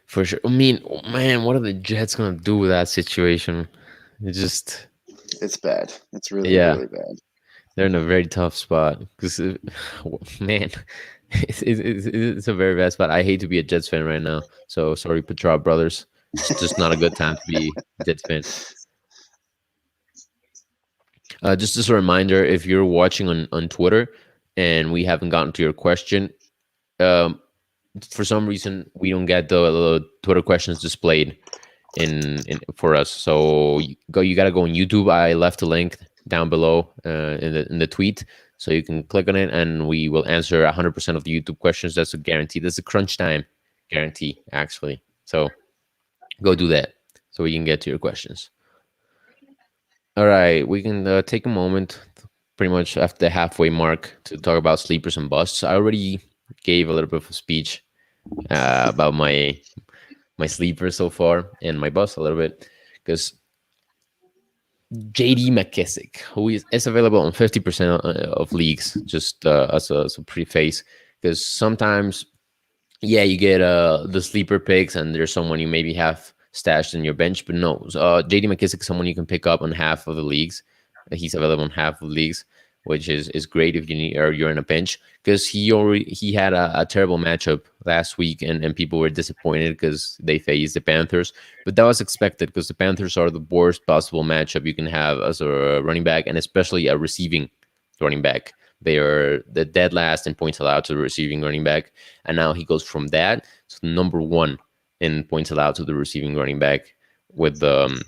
[SPEAKER 1] for sure. I mean, oh, man, what are the Jets gonna do with that situation? It just,
[SPEAKER 2] it's bad. It's really,
[SPEAKER 1] yeah,
[SPEAKER 2] really bad.
[SPEAKER 1] they're in a very tough spot because, man, it's a very bad spot. I hate to be a Jets fan right now. So sorry, Petrov brothers. It's just not a good time to be a Jets fan. Just as a reminder, if you're watching on Twitter and we haven't gotten to your question, um, for some reason we don't get the Twitter questions displayed in for us. So you gotta go on YouTube. I left a link down below in the tweet, so you can click on it, and we will answer 100% of the YouTube questions. That's a guarantee. That's a crunch time guarantee, actually. So go do that so we can get to your questions. All right, we can take a moment, pretty much after the halfway mark, to talk about sleepers and busts. I already gave a little bit of a speech about my sleeper so far and my bust a little bit because JD McKissick, who is available on 50% of leagues, just as a preface, because sometimes, yeah, you get the sleeper picks and there's someone you maybe have stashed in your bench, but no, JD McKissick is someone you can pick up on half of the leagues. He's available on half of the leagues, which is great if you need or you're in a pinch because he had a terrible matchup last week and people were disappointed because they faced the Panthers, but that was expected because the Panthers are the worst possible matchup you can have as a running back and especially a receiving running back. They are the dead last in points allowed to the receiving running back, and now he goes from that to number one in points allowed to the receiving running back with the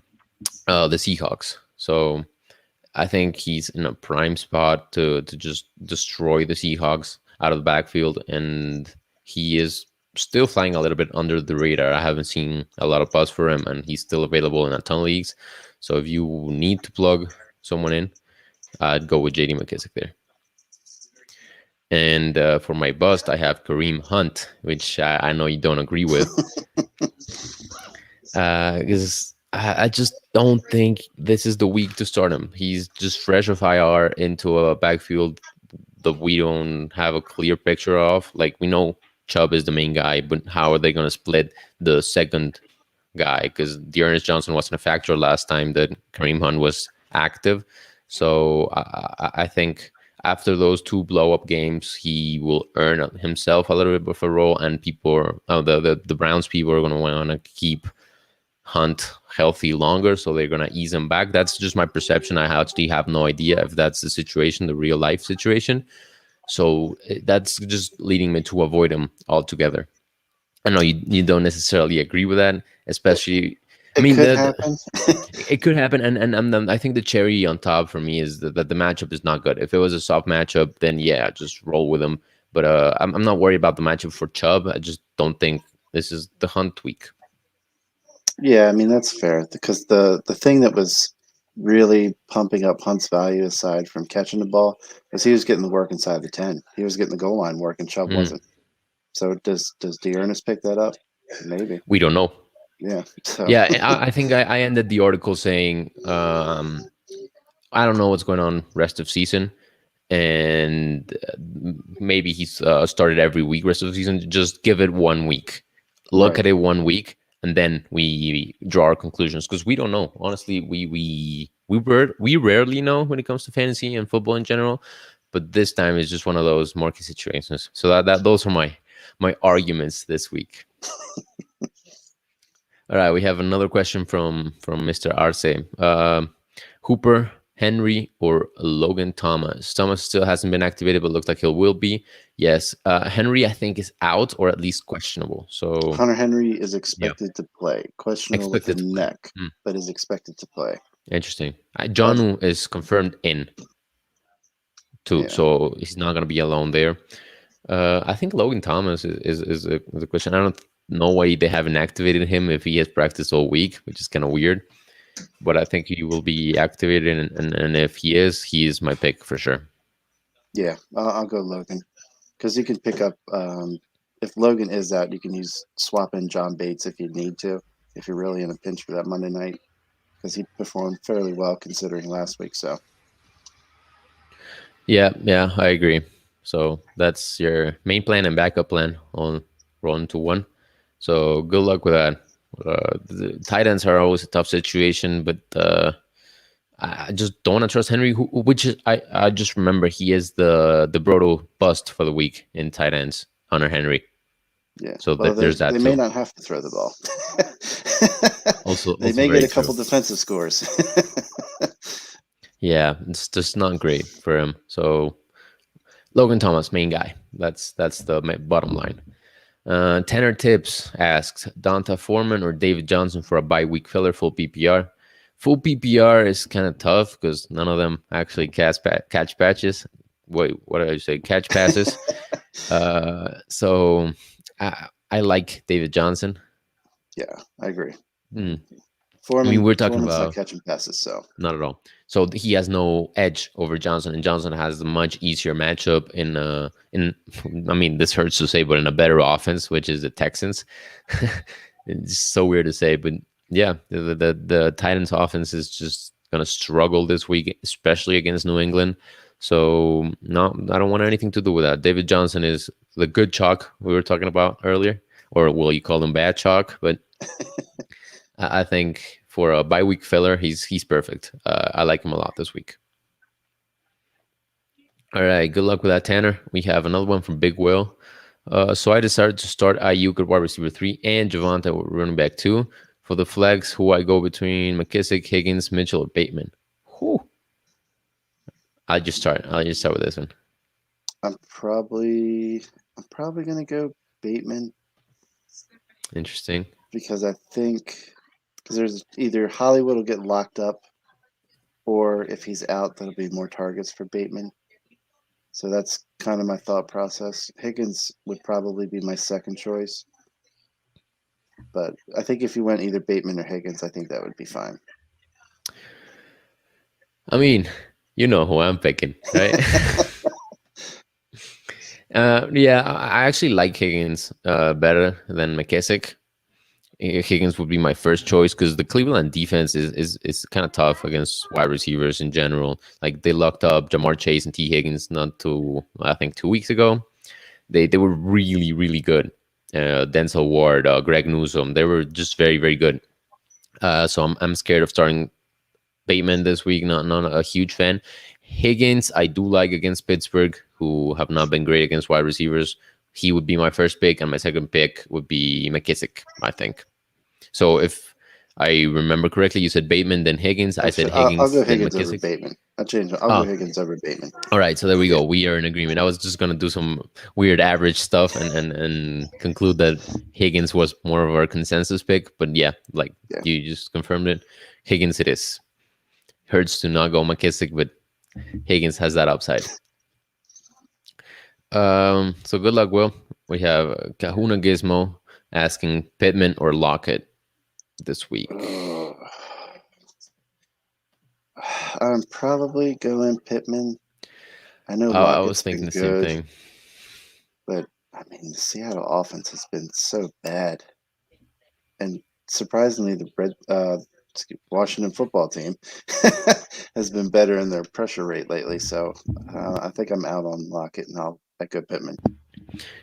[SPEAKER 1] Seahawks. So I think he's in a prime spot to just destroy the Seahawks out of the backfield, and he is still flying a little bit under the radar. I haven't seen a lot of buzz for him, and he's still available in a ton of leagues. So if you need to plug someone in, I'd go with JD McKissick there. And for my bust, I have Kareem Hunt, which I know you don't agree with, because I just don't think this is the week to start him. He's just fresh of IR into a backfield that we don't have a clear picture of. Like we know Chubb is the main guy, but how are they going to split the second guy? Because Dearness Johnson wasn't a factor last time that Kareem Hunt was active. So I think after those two blow up games, he will earn himself a little bit of a role, and people, the Browns people are going to want to keep Hunt healthy longer, so they're gonna ease him back. That's just my perception. I actually have no idea if that's the situation, the real life situation. So that's just leading me to avoid him altogether. I know you don't necessarily agree with that,
[SPEAKER 2] It,
[SPEAKER 1] especially. I
[SPEAKER 2] it
[SPEAKER 1] mean,
[SPEAKER 2] could happen.
[SPEAKER 1] it could happen, and I think the cherry on top for me is that the matchup is not good. If it was a soft matchup, then yeah, just roll with him. But I'm not worried about the matchup for Chubb. I just don't think this is the Hunt week.
[SPEAKER 2] Yeah, I mean that's fair because the thing that was really pumping up Hunt's value aside from catching the ball was he was getting the work inside the 10. He was getting the goal line work and Chubb
[SPEAKER 1] Mm,
[SPEAKER 2] wasn't. So does Dearness pick that up? Maybe.
[SPEAKER 1] we don't know.
[SPEAKER 2] Yeah. So
[SPEAKER 1] Yeah, I think I ended the article saying I don't know what's going on rest of season, and maybe he's started every week rest of the season. Just give it 1 week, look
[SPEAKER 2] right.
[SPEAKER 1] at it 1 week, and then we draw our conclusions because we don't know. Honestly, we rarely know when it comes to fantasy and football in general, but this time is just one of those murky situations. So that those are my arguments this week. All right, we have another question from Mr. Arce. Hooper, Henry, or Logan Thomas? Thomas still hasn't been activated, but looks like he will be. Yes, Henry I think is out or at least questionable. So
[SPEAKER 2] Hunter Henry is
[SPEAKER 1] yeah,
[SPEAKER 2] expected to play. Questionable with the
[SPEAKER 1] expected to play.
[SPEAKER 2] neck,
[SPEAKER 1] Hmm,
[SPEAKER 2] but is expected to play.
[SPEAKER 1] interesting.
[SPEAKER 2] That's
[SPEAKER 1] Jonu is confirmed in too,
[SPEAKER 2] yeah.
[SPEAKER 1] so he's not gonna be alone there. I think Logan Thomas is a question. I don't know why they haven't activated him if he has practiced all week, which is kind of weird. But I think he will be activated, and if he is my pick for sure.
[SPEAKER 2] Yeah, I'll go Logan because you can pick up. If Logan is out, you can use swap in John Bates if you need to. If you're really in a pinch for that Monday night, because he performed fairly well considering last week. So
[SPEAKER 1] Yeah, I agree. So that's your main plan and backup plan on run to one. So good luck with that. The tight ends are always a tough situation, but I just don't want to trust Henry, which is, I just remember he is the Broto bust for the week in tight ends, Hunter Henry.
[SPEAKER 2] yeah,
[SPEAKER 1] So
[SPEAKER 2] well
[SPEAKER 1] there's
[SPEAKER 2] they
[SPEAKER 1] that
[SPEAKER 2] may
[SPEAKER 1] too.
[SPEAKER 2] not have to throw the ball. They
[SPEAKER 1] Also
[SPEAKER 2] may get
[SPEAKER 1] very
[SPEAKER 2] a couple
[SPEAKER 1] true.
[SPEAKER 2] defensive scores.
[SPEAKER 1] Yeah, it's just not great for him. So Logan Thomas, main guy. That's the bottom line. Tanner Tips asks Donta Foreman or David Johnson for a bye week filler full PPR. Full PPR is kind of tough because none of them actually catch patches. Wait, what did I say? Catch passes. So I like David Johnson.
[SPEAKER 2] Yeah, I agree.
[SPEAKER 1] Hmm. I mean,
[SPEAKER 2] Foreman
[SPEAKER 1] we're talking
[SPEAKER 2] Foreman's not
[SPEAKER 1] about
[SPEAKER 2] catching passes, so
[SPEAKER 1] not at all. So he has no edge over Johnson, and Johnson has a much easier matchup in. I mean, this hurts to say, but in a better offense, which is the Texans. It's so weird to say, but yeah, the Titans' offense is just gonna struggle this week, especially against New England. So no, I don't want anything to do with that. David Johnson is the good chalk we were talking about earlier, or will you call him bad chalk? But I think for a bye week filler, he's perfect. I like him a lot this week. All right, good luck with that, Tanner. We have another one from Big Will. So I decided to start Ayuk at wide receiver 3 and Javante at running back 2. For the flex, who I go between McKissick, Higgins, Mitchell, or Bateman. Whew. I'll just start with this one.
[SPEAKER 2] I'm probably gonna go Bateman
[SPEAKER 1] Interesting.
[SPEAKER 2] because I think because there's either Hollywood will get locked up or if he's out, there'll be more targets for Bateman. So that's kind of my thought process. Higgins would probably be my second choice, but I think if you went either Bateman or Higgins, I think that would be fine.
[SPEAKER 1] I mean, you know who I'm picking, right? Yeah, I actually like Higgins better than McKissick. Higgins would be my first choice because the Cleveland defense is kind of tough against wide receivers in general. Like they locked up Jamar Chase and T Higgins not too I think 2 weeks ago. They were really good. Denzel Ward, Greg Newsome, they were just very good. So I'm scared of starting Bateman this week. Not a huge fan. Higgins I do like against Pittsburgh, who have not been great against wide receivers. He would be my first pick, and my second pick would be McKissick, I think. So if I remember correctly, you said Bateman, then Higgins. I said
[SPEAKER 2] Actually, I'll go
[SPEAKER 1] Higgins, then
[SPEAKER 2] Higgins over
[SPEAKER 1] McKissick.
[SPEAKER 2] Bateman. I'll change it. I'll go
[SPEAKER 1] Oh,
[SPEAKER 2] Higgins over Bateman.
[SPEAKER 1] all right. So there we
[SPEAKER 2] Yeah,
[SPEAKER 1] go. We are in agreement. I was just gonna do some weird average stuff and conclude that Higgins was more of our consensus pick. But yeah, like
[SPEAKER 2] yeah.
[SPEAKER 1] you just confirmed it. Higgins it is. Hurts to not go McKissick, but Higgins has that upside. So good luck, Will. We have Kahuna Gizmo asking Pittman or Lockett this week.
[SPEAKER 2] Oh, I'm probably going Pittman. I know
[SPEAKER 1] I was
[SPEAKER 2] Lockett's
[SPEAKER 1] thinking
[SPEAKER 2] been
[SPEAKER 1] the same
[SPEAKER 2] good,
[SPEAKER 1] thing.
[SPEAKER 2] but I mean, the Seattle offense has been so bad, and surprisingly, Washington football team has been better in their pressure rate lately. So I think I'm out on Lockett, and I'll echo Pittman.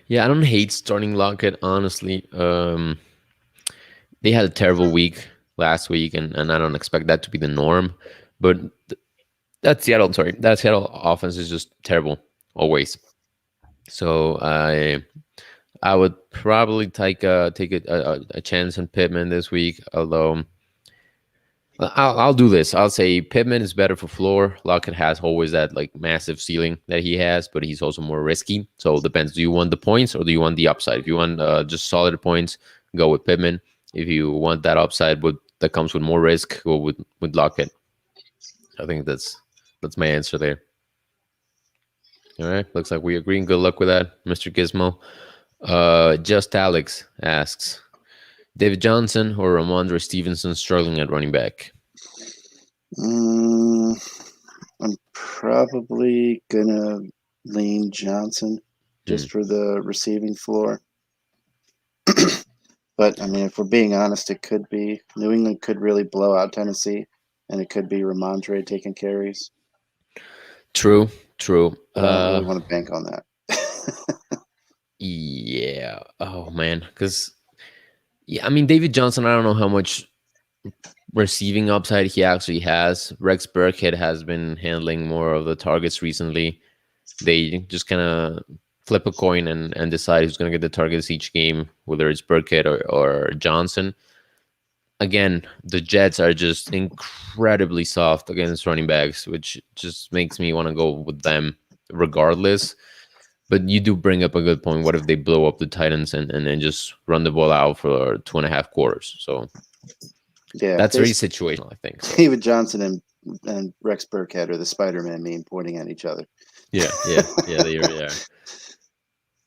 [SPEAKER 1] Yeah, I don't hate starting Lockett, honestly. They had a terrible week last week, and I don't expect that to be the norm. But that Seattle, sorry, that Seattle offense is just terrible always. So I would probably take a chance on Pittman this week. Although I'll do this. I'll say Pittman is better for floor. Lockett has always that like massive ceiling that he has, but he's also more risky. So it depends. Do you want the points or do you want the upside? If you want just solid points, go with Pittman. If you want that upside that comes with more risk, go with Lockett. I think that's my answer there. All right. Looks like we agree. Good luck with that, Mr. Gizmo. Just Alex asks David Johnson or Ramondre Stevenson struggling at running back.
[SPEAKER 2] Mm, I'm probably gonna lean Johnson
[SPEAKER 1] Hmm.
[SPEAKER 2] just for the receiving floor. But I mean, if we're being honest, it could be New England could really blow out Tennessee, and it could be Ramondre taking carries.
[SPEAKER 1] True, true.
[SPEAKER 2] But I don't really want to bank on that.
[SPEAKER 1] Yeah. Oh man, because yeah, I mean David Johnson. I don't know how much receiving upside he actually has. Rex Burkhead has been handling more of the targets recently. They just kind of flip a coin and decide who's going to get the targets each game, whether it's Burkhead or Johnson. Again, the Jets are just incredibly soft against running backs, which just makes me want to go with them regardless. But you do bring up a good point. What if they blow up the Titans and then just run the ball out for 2.5 quarters? So
[SPEAKER 2] Yeah,
[SPEAKER 1] that's very
[SPEAKER 2] there's
[SPEAKER 1] situational, I think. So
[SPEAKER 2] David Johnson and Rex Burkhead are the Spider-Man meme pointing at each other.
[SPEAKER 1] yeah, they are. Yeah.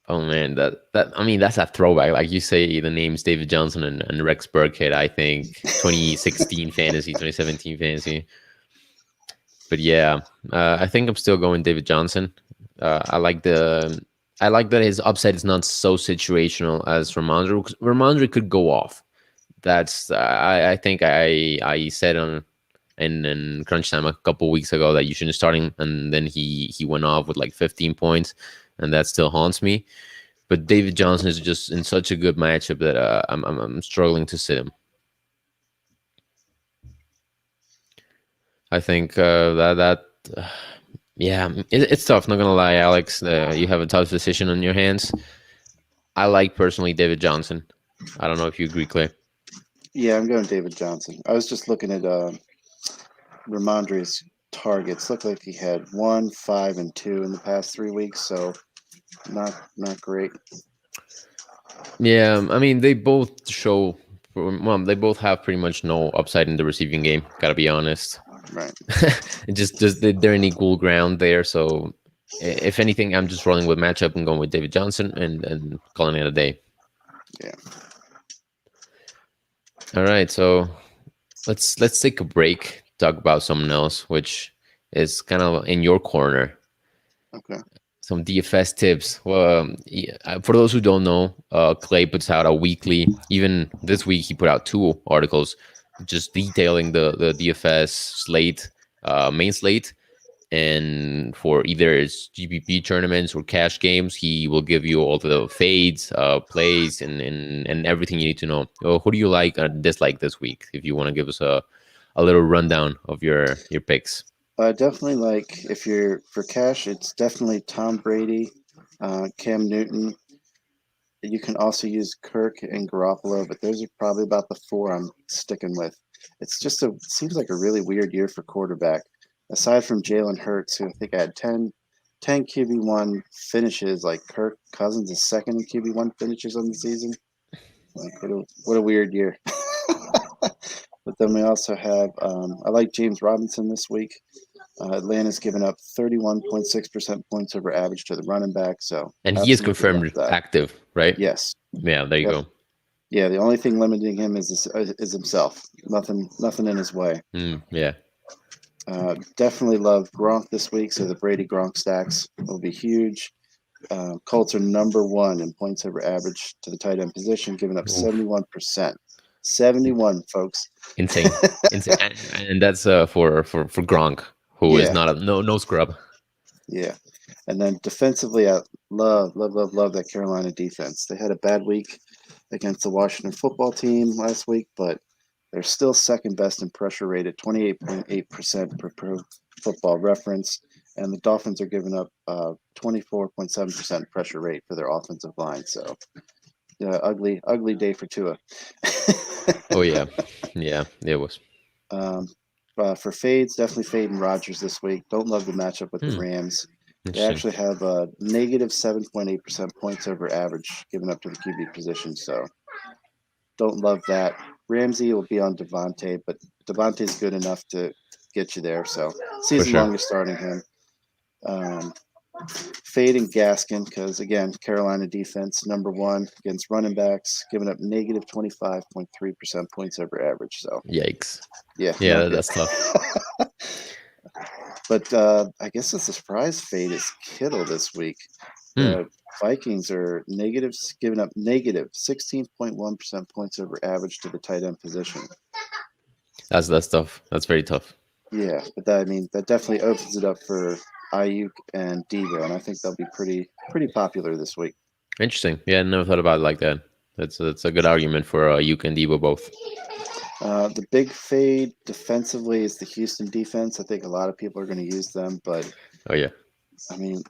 [SPEAKER 1] Oh man, that I mean that's a throwback. Like you say, the names David Johnson and Rex Burkhead. I think 2016 fantasy, 2017 fantasy. But yeah, I think I'm still going David Johnson. I like that his upside is not so situational as Ramondre. Ramondre could go off. That's I think I said on in crunch time a couple weeks ago that you shouldn't start him, and then he went off with like 15 points, and that still haunts me. But David Johnson is just in such a good matchup that I'm struggling to sit him. I think yeah, it's tough. Not gonna lie, Alex. You have a tough decision on your hands. I like personally David Johnson. I don't know if you agree, Clay.
[SPEAKER 2] Yeah, I'm going David Johnson. I was just looking at Ramondre's targets. Looked like he had 1, 5, and 2 in the past 3 weeks. So not great.
[SPEAKER 1] Yeah, I mean they both show. Well, they both have pretty much no upside in the receiving game. Gotta be honest.
[SPEAKER 2] Right.
[SPEAKER 1] It just they're in equal ground there. So if anything, I'm just rolling with matchup and going with David Johnson and calling it a day.
[SPEAKER 2] Yeah.
[SPEAKER 1] All right, so let's take a break. Talk about something else, which is kind of in your corner.
[SPEAKER 2] Okay.
[SPEAKER 1] Some DFS tips. Well, for those who don't know, Clay puts out a weekly. Even this week, he put out 2 articles just detailing the DFS slate, main slate, and for either his GPP tournaments or cash games, he will give you all the fades, plays, and everything you need to know. Who do you like or dislike this week? If you want to give us a little rundown of your picks.
[SPEAKER 2] Definitely like if you're for cash, it's definitely Tom Brady, Cam Newton, You can also use Kirk and Garoppolo, but those are probably about the four I'm sticking with. Seems like a really weird year for quarterback. Aside from Jalen Hurts, who I think I had 10 QB1 finishes, like Kirk Cousins is second in QB1 finishes on the season. Like, what a weird year. But then we also have, I like James Robinson this week. Atlanta's given up 31.6% points over average to the running back, so
[SPEAKER 1] And he is
[SPEAKER 2] absolutely love
[SPEAKER 1] confirmed
[SPEAKER 2] that.
[SPEAKER 1] active, right?
[SPEAKER 2] Yes.
[SPEAKER 1] Yeah, there you
[SPEAKER 2] Yep.
[SPEAKER 1] go.
[SPEAKER 2] Yeah, the only thing limiting him is himself. Nothing in his way.
[SPEAKER 1] Yeah.
[SPEAKER 2] Definitely love Gronk this week, so the Brady Gronk stacks will be huge. Colts are number one in points over average to the tight end position, giving up
[SPEAKER 1] Oof.
[SPEAKER 2] 71%. 71, folks.
[SPEAKER 1] Insane. Insane. And that's for Gronk, who is
[SPEAKER 2] Yeah,
[SPEAKER 1] not a no scrub.
[SPEAKER 2] yeah. And then defensively, I love that Carolina defense. They had a bad week against the Washington football team last week, but they're still second best in pressure rate at 28.8% per Pro Football Reference. And the Dolphins are giving up 24.7% pressure rate for their offensive line. So, ugly day for Tua.
[SPEAKER 1] Oh yeah. Yeah, it was.
[SPEAKER 2] um, for fades, definitely fading Rodgers this week. Don't love the matchup with the
[SPEAKER 1] Hmm.
[SPEAKER 2] Rams. They
[SPEAKER 1] Interesting.
[SPEAKER 2] actually have a negative 7.8% points over average given up to the QB position. So don't love that. Ramsey will be on Devontae, but Devontae's good enough to get you there. So
[SPEAKER 1] For
[SPEAKER 2] season
[SPEAKER 1] sure.
[SPEAKER 2] long is starting him. Um, Fading Gaskin because again, Carolina defense number one against running backs, giving up negative 25.3% points over average. So
[SPEAKER 1] Yikes.
[SPEAKER 2] yeah,
[SPEAKER 1] Yeah,
[SPEAKER 2] not good.
[SPEAKER 1] that's tough.
[SPEAKER 2] But I guess the surprise fade is Kittle this week.
[SPEAKER 1] Hmm.
[SPEAKER 2] The Vikings are giving up negative 16.1% points over average to the tight end position.
[SPEAKER 1] That's tough. That's very tough.
[SPEAKER 2] Yeah, but that definitely opens it up for Ayuk and Debo, and I think they'll be pretty popular this week.
[SPEAKER 1] Interesting. Yeah, I never thought about it like that. That's a good argument for you and Debo both.
[SPEAKER 2] The big fade defensively is the Houston defense. I think a lot of people are going to use them, but
[SPEAKER 1] Oh yeah.
[SPEAKER 2] I mean,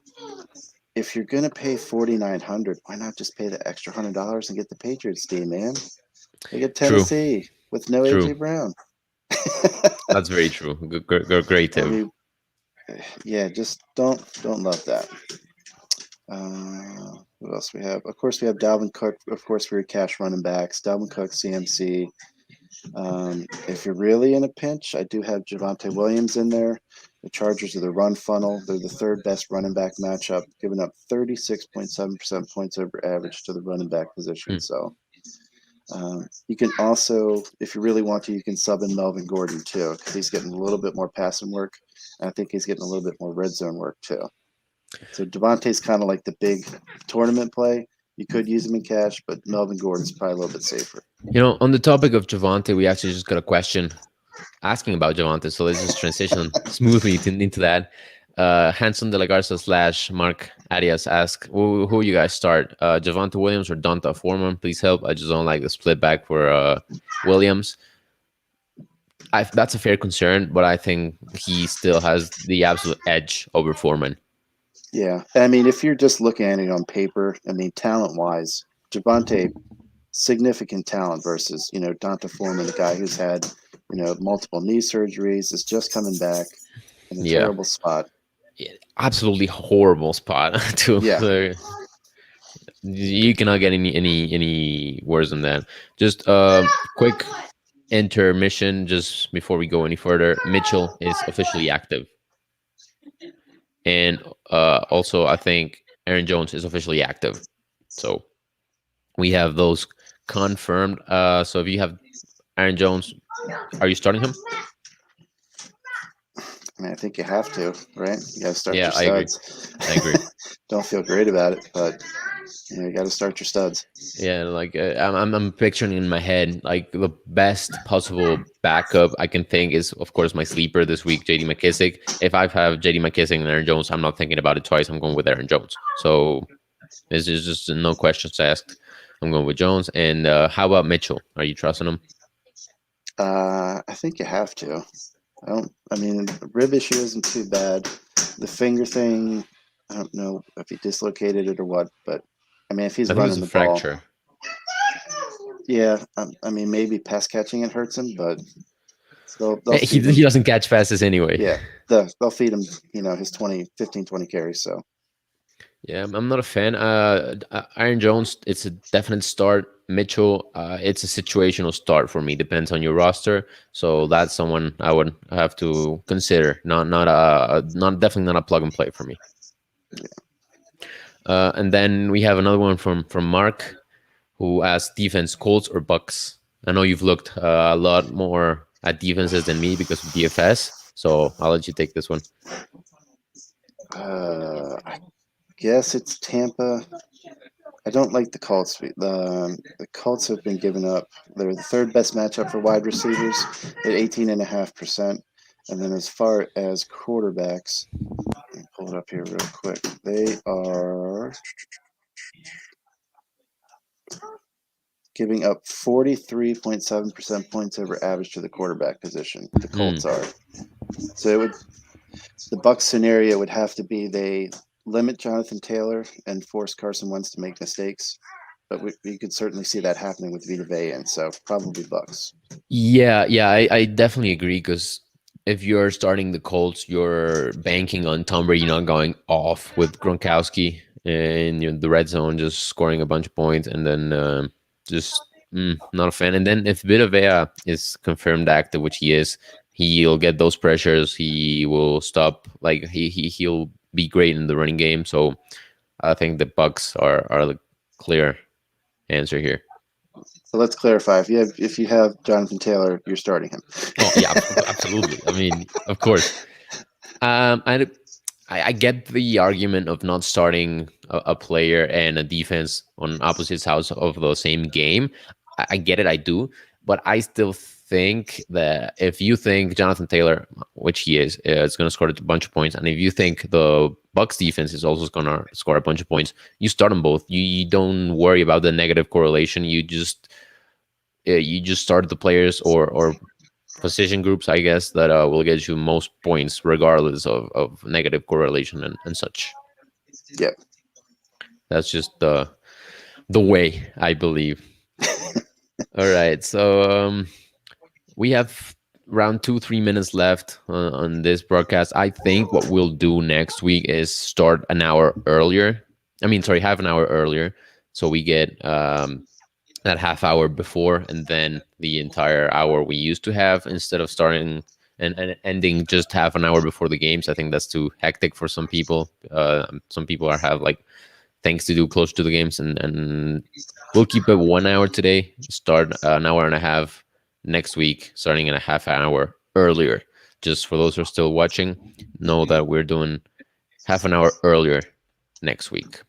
[SPEAKER 2] if you're going to pay 4,900, why not just pay the extra $100 and get the Patriots team, man? They get
[SPEAKER 1] True.
[SPEAKER 2] Tennessee with no
[SPEAKER 1] True.
[SPEAKER 2] AJ Brown.
[SPEAKER 1] That's very true. Great
[SPEAKER 2] I
[SPEAKER 1] tip.
[SPEAKER 2] mean, yeah, just don't love that. What else we have? Of course, we have Dalvin Cook. Of course, for your cash running backs, Dalvin Cook, CMC. If you're really in a pinch, I do have Javonte Williams in there. The Chargers are the run funnel. They're the third best running back matchup, giving up 36.7% points over average to the running back position.
[SPEAKER 1] Hmm.
[SPEAKER 2] So you can also, if you really want to, you can sub in Melvin Gordon too, because he's getting a little bit more passing work. And I think he's getting a little bit more red zone work too. So Devontae's kind of like the big tournament play. You could use him in cash, but Melvin Gordon's probably a little bit safer.
[SPEAKER 1] On the topic of Javante, we actually just got a question asking about Javante, so let's just transition smoothly into that. Hanson de la Garza / Mark Arias ask, who you guys start? Javante Williams or Donta Foreman? Please help. I just don't like the split back for Williams. That's a fair concern, but I think he still has the absolute edge over Foreman.
[SPEAKER 2] Yeah, I mean, if you're just looking at it on paper, I mean, talent-wise, Javante, significant talent versus Donta Foreman, the guy who's had multiple knee surgeries, is just coming back in a
[SPEAKER 1] Yeah.
[SPEAKER 2] terrible spot.
[SPEAKER 1] Yeah, absolutely horrible spot to
[SPEAKER 2] Yeah,
[SPEAKER 1] you cannot get any worse than that. Just quick intermission just before we go any further. Mitchell is officially active, and also I think Aaron Jones is officially active. So we have those confirmed. So if you have Aaron Jones, are you starting him?
[SPEAKER 2] I mean, I think you have to, right? You got to start
[SPEAKER 1] Yeah,
[SPEAKER 2] your
[SPEAKER 1] I agree.
[SPEAKER 2] studs.
[SPEAKER 1] I agree.
[SPEAKER 2] Don't feel great about it, but you got to start your studs.
[SPEAKER 1] Yeah, like I'm picturing in my head like the best possible backup I can think is of course my sleeper this week, JD McKissick. If I have JD McKissick and Aaron Jones, I'm not thinking about it twice. I'm going with Aaron Jones. So this is just no questions asked. I'm going with Jones. And how about Mitchell? Are you trusting him?
[SPEAKER 2] I think you have to. I mean, the rib issue isn't too bad. The finger thing, I don't know if he dislocated it or what, but I mean, if he's
[SPEAKER 1] I think it was
[SPEAKER 2] running
[SPEAKER 1] a
[SPEAKER 2] the ball,
[SPEAKER 1] fracture.
[SPEAKER 2] yeah. I mean, maybe pass catching it hurts him, but they'll
[SPEAKER 1] He
[SPEAKER 2] feed him.
[SPEAKER 1] he doesn't catch passes anyway.
[SPEAKER 2] Yeah, they'll feed him. His 15, 20 carries. So
[SPEAKER 1] Yeah, I'm not a fan. Aaron Jones, it's a definite start. Mitchell, it's a situational start for me. Depends on your roster. So that's someone I would have to consider. Not definitely not a plug and play for me. And then we have another one from Mark, who asked defense Colts or Bucks. I know you've looked a lot more at defenses than me because of DFS. So I'll let you take this one.
[SPEAKER 2] I guess it's Tampa. I don't like the Colts. The Colts have been giving up. They're the third best matchup for wide receivers at 18.5%. And then as far as quarterbacks, let me pull it up here real quick. They are giving up 43.7% points over average to the quarterback position. The
[SPEAKER 1] Hmm.
[SPEAKER 2] Colts are. So the Bucks scenario would have to be they limit Jonathan Taylor and force Carson Wentz to make mistakes. But we could certainly see that happening with Vita Vea, and so probably Bucks.
[SPEAKER 1] Yeah, I definitely agree because if you're starting the Colts, you're banking on Tom Brady not going off with Gronkowski in the red zone, just scoring a bunch of points, and then just not a fan. And then if Vita is confirmed active, which he is, he'll get those pressures. He will stop. Like he'll be great in the running game. So I think the Bucks are the clear answer here.
[SPEAKER 2] So let's clarify: if you have Jonathan Taylor, you're starting him.
[SPEAKER 1] Oh yeah, absolutely. I mean, of course. I get the argument of not starting a player and a defense on opposite sides of the same game. I get it, I do, but I still think that if you think Jonathan Taylor, which he is going to score a bunch of points, and if you think the Bucks defense is also going to score a bunch of points, you start them both. You don't worry about the negative correlation. You just start the players or position groups, I guess, that will get you most points regardless of negative correlation and such.
[SPEAKER 2] Yeah.
[SPEAKER 1] That's just the way I believe. All right, so we have around 2-3 minutes left on this broadcast. I think what we'll do next week is start an hour earlier. I mean, sorry, half an hour earlier, so we get that half hour before and then the entire hour we used to have instead of starting and ending just half an hour before the games. I think that's too hectic for some people. Some people are have like things to do close to the games, and we'll keep it 1 hour today. Start an hour and a half next week, starting in a half hour earlier. Just for those who are still watching, know that we're doing half an hour earlier next week.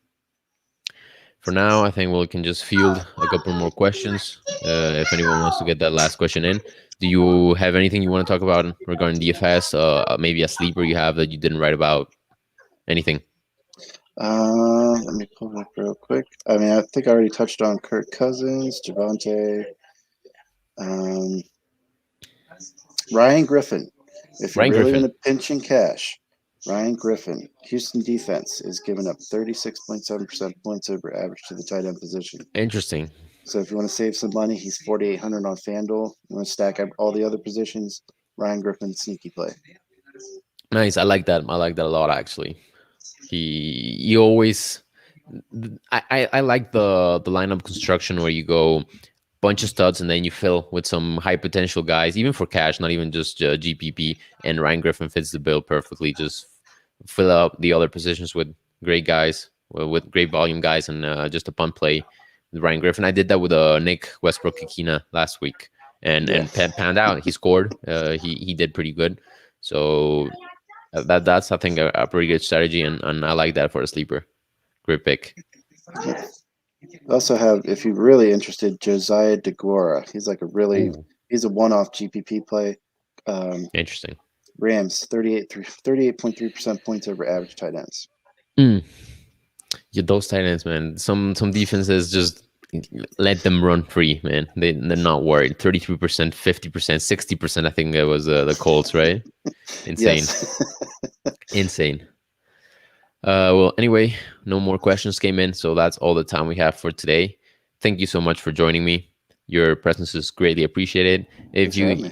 [SPEAKER 1] For now, I think we can just field a couple more questions. If anyone wants to get that last question in, do you have anything you want to talk about regarding DFS? Maybe a sleeper you have that you didn't write about? Anything?
[SPEAKER 2] Let me pull it up real quick. I mean, I think I already touched on Kirk Cousins, Javante, um, Ryan Griffin. If you're
[SPEAKER 1] Ryan
[SPEAKER 2] really in
[SPEAKER 1] Griffin.
[SPEAKER 2] a pinch in cash, Ryan Griffin, Houston defense is giving up 36.7% points over average to the tight end position.
[SPEAKER 1] Interesting.
[SPEAKER 2] So if you want to save some money, he's 4,800 on FanDuel. You want to stack up all the other positions, Ryan Griffin, sneaky play.
[SPEAKER 1] Nice. I like that. I like that a lot, actually. He always. I like the lineup construction where you go bunch of studs and then you fill with some high potential guys, even for cash, not even just GPP. And Ryan Griffin fits the bill perfectly. Just fill out the other positions with great guys, with great volume guys, and just a punt play with Ryan Griffin. I did that with Nick Westbrook Kikina last week,
[SPEAKER 2] Yeah.
[SPEAKER 1] and panned out. He scored. He did pretty good. So that's I think a pretty good strategy, and I like that for a sleeper. Great pick.
[SPEAKER 2] We also have, if you're really interested, Josiah DeGuara.
[SPEAKER 1] Ooh,
[SPEAKER 2] He's a one-off GPP play. Um,
[SPEAKER 1] interesting.
[SPEAKER 2] Rams, 38.3% points over average tight ends.
[SPEAKER 1] Mm. Yeah, those tight ends, man. Some defenses just let them run free, man. They're not worried. 33%, 50%, 60%. I think that was the Colts, right? Insane,
[SPEAKER 2] Yes.
[SPEAKER 1] insane. Well, anyway, no more questions came in, so that's all the time we have for today. Thank you so much for joining me. Your presence is greatly appreciated.
[SPEAKER 2] Thanks for having me.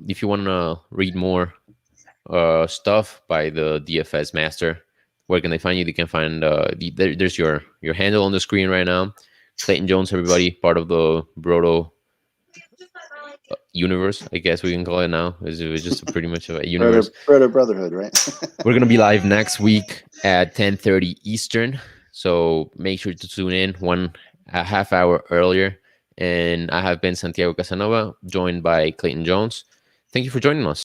[SPEAKER 1] If you want to read more stuff by the DFS master, where can they find you? They can find there's your handle on the screen right now. Clayton Jones, everybody, part of the Broto universe, I guess we can call it now. It's just pretty much a universe.
[SPEAKER 2] Brotherhood, right?
[SPEAKER 1] We're gonna be live next week at 10:30 Eastern, so make sure to tune in a half hour earlier. And I have been Santiago Casanova, joined by Clayton Jones. Thank you for joining us.